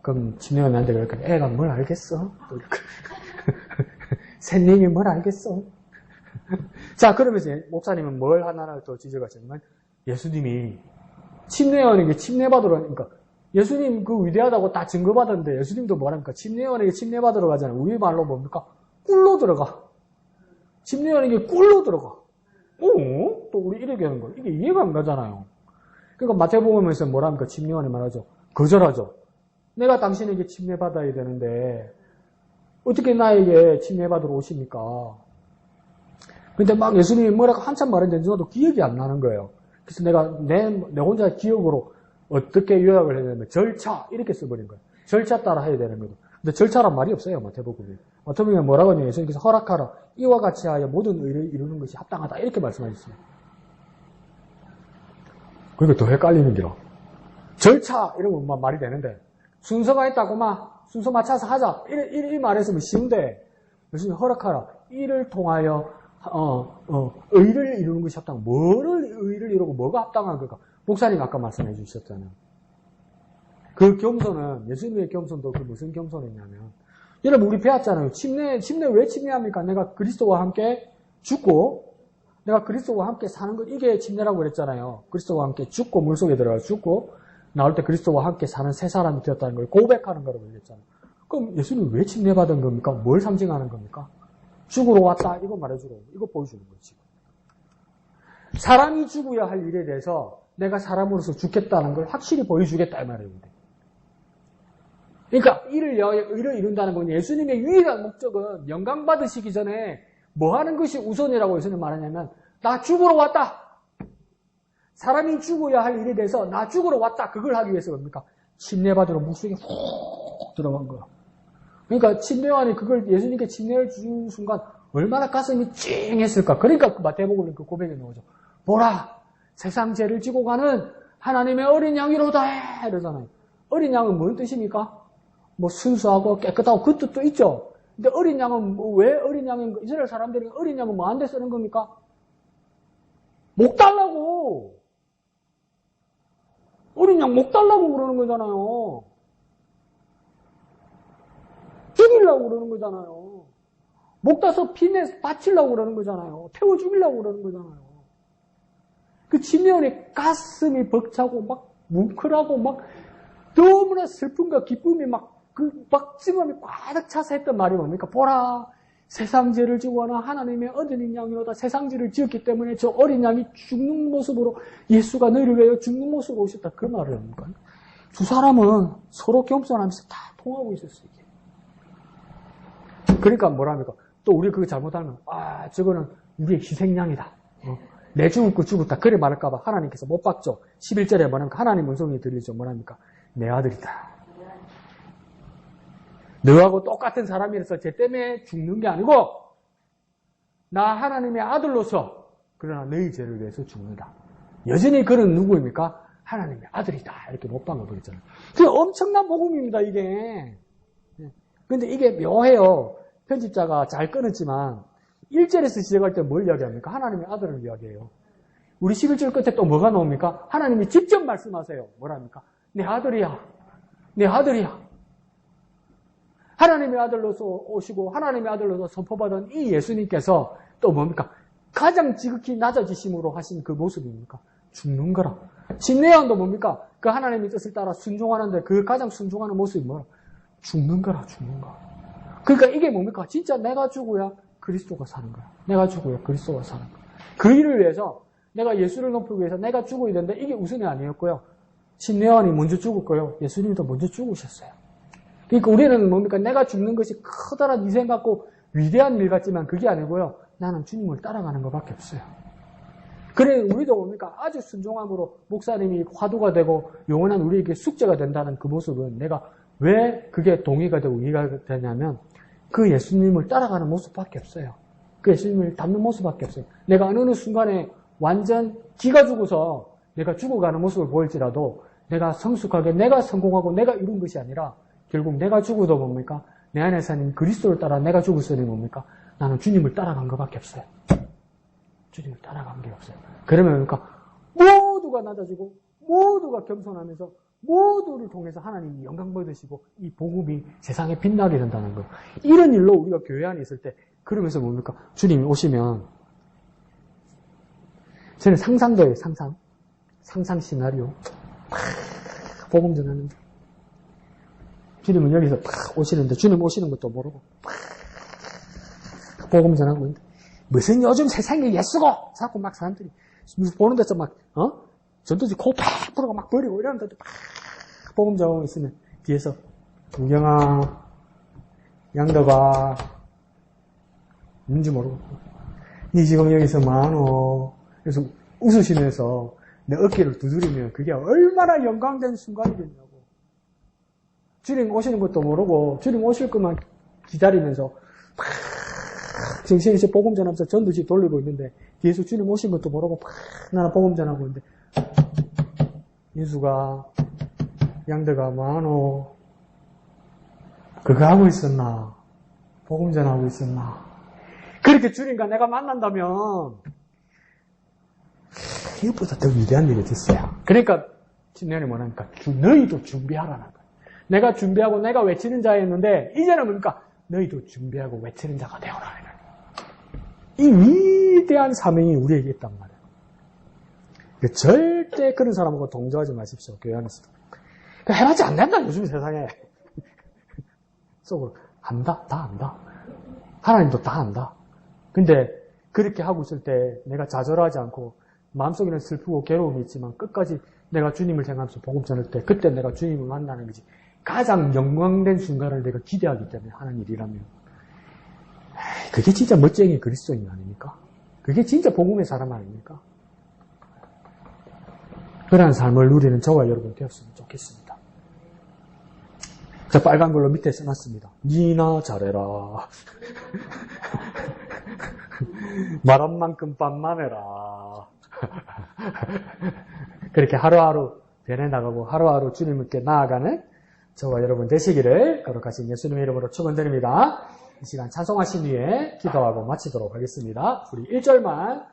그럼 침례원한테 그럴까? 애가 뭘 알겠어? 샌님이 뭘 알겠어? 자, 그러면서 목사님은 뭘 하나를 더 지적하셨냐면 예수님이 침례원에게 침례받으러 가니까 예수님 그 위대하다고 다 증거받았는데 예수님도 뭐랍니까? 침례원에게 침례받으러 가잖아요. 우리 말로 뭡니까? 꿀로 들어가. 침례원에게 꿀로 들어가. 또 우리 이렇게 하는 거. 이게 이해가 안 가잖아요. 그러니까 마태복음에서 뭐랍니까? 침례원이 말하죠. 거절하죠. 내가 당신에게 침례받아야 되는데 어떻게 나에게 침례받으러 오십니까? 근데 막 예수님이 뭐라고 한참 말했는데 저도 기억이 안 나는 거예요. 그래서 내가 내 혼자 기억으로 어떻게 요약을 해야 되냐면 절차 이렇게 써버린 거예요. 절차 따라 해야 되는 거죠. 근데 절차란 말이 없어요. 마태복음에. 마태복음에 뭐라고 하냐면 예수님께서 허락하라. 이와 같이 하여 모든 의를 이루는 것이 합당하다. 이렇게 말씀하셨어요. 그러니까 더 헷갈리는 기로. 절차 이러면 말이 되는데 순서가 있다고 막 순서 맞춰서 하자. 이 말했으면 쉬운데 예수님 허락하라. 이를 통하여 의를 이루는 것이 합당. 뭐를 의를 이루고 뭐가 합당한 걸까? 목사님 아까 말씀해 주셨잖아요. 그 겸손은 예수님의 겸손도 그 무슨 겸손이냐면 여러분 우리 배웠잖아요. 침례 왜 침례합니까? 내가 그리스도와 함께 죽고 내가 그리스도와 함께 사는 것 이게 침례라고 그랬잖아요. 그리스도와 함께 죽고 물속에 들어가 죽고 나올 때 그리스도와 함께 사는 새 사람이 되었다는 걸 고백하는 거라고 얘기했잖아요. 그럼 예수님 왜 침례받은 겁니까? 뭘 상징하는 겁니까? 죽으러 왔다 이거 말해주고 이거 보여주는 거지. 사람이 죽어야 할 일에 대해서 내가 사람으로서 죽겠다는 걸 확실히 보여주겠다 이 말이에요. 그러니까 의를 이룬다는 건 예수님의 유일한 목적은 영광 받으시기 전에 뭐 하는 것이 우선이라고 예수님 말하냐면 나 죽으러 왔다. 사람이 죽어야 할 일에 대해서 나 죽으러 왔다. 그걸 하기 위해서 뭡니까? 침례받으러 물속에 훅 들어간 거야. 그러니까 침례원이 그걸 예수님께 침례를 준 순간 얼마나 가슴이 찡했을까. 그러니까 그 마태복음 그 고백에 나오죠. 보라 세상 죄를 지고 가는 하나님의 어린 양이로다 이러잖아요. 어린 양은 뭔 뜻입니까? 뭐 순수하고 깨끗하고 그 뜻도 있죠. 근데 어린 양은 왜 어린 양인 이스라엘 사람들이 어린 양은 뭐한테 쓰는 겁니까? 목 달라고. 어린 양 목 달라고 그러는 거잖아요. 죽이려고 그러는 거잖아요. 목 따서 피내 바치려고 그러는 거잖아요. 태워 죽이려고 그러는 거잖아요. 그 침례원의 가슴이 벅차고 막 뭉클하고 막 너무나 슬픔과 기쁨이 막 찜함이 꽉 차서 했던 말이 뭡니까? 보라 세상 죄를 지고 하는 하나님의 어린 양이로다. 세상 죄를 지었기 때문에 저 어린 양이 죽는 모습으로 예수가 너희를 위하여 죽는 모습으로 오셨다. 그 말을 합니까? 두 사람은 서로 겸손하면서 다 통하고 있었어요. 그러니까 뭐랍니까? 또 우리 그거 잘못하면 저거는 우리의 희생양이다. 내 죽을 거 죽었다. 그래 말할까봐 하나님께서 못 박죠. 11절에 뭐랍니까? 하나님 음성이 들리죠. 뭐랍니까? 내 아들이다. 너하고 똑같은 사람이라서 쟤 때문에 죽는 게 아니고 나 하나님의 아들로서 그러나 너희 죄를 위해서 죽는다. 여전히 그는 누구입니까? 하나님의 아들이다. 이렇게 못 박아버렸잖아요. 그게 엄청난 복음입니다, 이게. 근데 이게 묘해요. 편집자가 잘 끊었지만 1절에서 시작할 때 뭘 이야기합니까? 하나님의 아들을 이야기해요. 우리 11절 끝에 또 뭐가 나옵니까? 하나님이 직접 말씀하세요. 뭐랍니까? 내 아들이야. 내 아들이야. 하나님의 아들로서 오시고 하나님의 아들로서 선포받은 이 예수님께서 또 뭡니까? 가장 지극히 낮아지심으로 하신 그 모습입니까? 죽는 거라. 심내양도 뭡니까? 그 하나님의 뜻을 따라 순종하는데 그 가장 순종하는 모습이 뭐라? 죽는 거라, 죽는 거. 그러니까 이게 뭡니까? 진짜 내가 죽어야 그리스도가 사는 거야. 내가 죽어야 그리스도가 사는 거야. 그 일을 위해서 내가 예수를 높이기 위해서 내가 죽어야 되는데 이게 우선이 아니었고요. 심내양이 먼저 죽었고요. 예수님도 먼저 죽으셨어요. 그러니까 우리는 뭡니까? 내가 죽는 것이 커다란 희생 같고 위대한 일 같지만 그게 아니고요. 나는 주님을 따라가는 것밖에 없어요. 그래 우리도 뭡니까? 아주 순종함으로 목사님이 화두가 되고 영원한 우리에게 숙제가 된다는 그 모습은 내가 왜 그게 동의가 되고 이해가 되냐면 그 예수님을 따라가는 모습밖에 없어요. 그 예수님을 닮는 모습밖에 없어요. 내가 어느 순간에 완전 기가 죽어서 내가 죽어가는 모습을 보일지라도 내가 성숙하게 내가 성공하고 내가 이룬 것이 아니라 결국 내가 죽어도 뭡니까? 내 안에 사는 그리스도를 따라 내가 죽었으니 뭡니까? 나는 주님을 따라간 것밖에 없어요. 주님을 따라간 게 없어요. 그러면 뭡니까? 모두가 낮아지고 모두가 겸손하면서 모두를 통해서 하나님이 영광 받으시고 이 복음이 세상에 빛나게 된다는 거예요. 이런 일로 우리가 교회 안에 있을 때 그러면서 뭡니까? 주님이 오시면 저는 상상돼요. 상상 시나리오. 복음 전하는데 주님은 여기서 오시는데 주님 오시는 것도 모르고 복음 전하고 있는데 무슨 요즘 세상에 예수고 자꾸 막 사람들이 보는 데서 막 전도지 코팍 불어가 막 버리고 이러는데도 막 복음 전하고 있으면 뒤에서 우경아 양덕아 뭔지 모르고 니 지금 여기서 뭐하노 그래서 웃으시면서 내 어깨를 두드리면 그게 얼마나 영광된 순간이겠냐고. 주님 오시는 것도 모르고 주님 오실 것만 기다리면서 막 정신없이 복음 전하면서 전도지 돌리고 있는데 뒤에서 주님 오신 것도 모르고 막 나는 복음 전하고 있는데 인수가 양대가 뭐하노 그거 하고 있었나 복음 전하고 있었나 그렇게 주님과 내가 만난다면 이것보다 더 위대한 일이 됐어요. 그러니까 신년이 뭐냐니까 너희도 준비하라는 거예요. 내가 준비하고 내가 외치는 자였는데 이제는 뭡니까? 너희도 준비하고 외치는 자가 되어라. 이 위대한 사명이 우리에게 있단 말이에요. 절대 그런 사람하고 동조하지 마십시오. 교회 안에서. 해봤자 안 된다. 요즘 세상에. 속으로 안다. 다 안다. 하나님도 다 안다. 근데 그렇게 하고 있을 때 내가 좌절하지 않고 마음속에는 슬프고 괴로움이 있지만 끝까지 내가 주님을 생각하면서 복음 전할 때 그때 내가 주님을 만나는 거지. 가장 영광된 순간을 내가 기대하기 때문에 하는 일이라면 그게 진짜 멋쟁이 그리스도인 아닙니까? 그게 진짜 복음의 사람 아닙니까? 그러한 삶을 누리는 저와 여러분 되었으면 좋겠습니다. 저 빨간 걸로 밑에 써놨습니다. 니나 잘해라. 말한 만큼 빤만 해라. 그렇게 하루하루 변해나가고 하루하루 주님께 나아가는 저와 여러분 되시기를 거룩하신 예수님의 이름으로 축원드립니다. 이 시간 찬송하신 후에 기도하고 마치도록 하겠습니다. 우리 1절만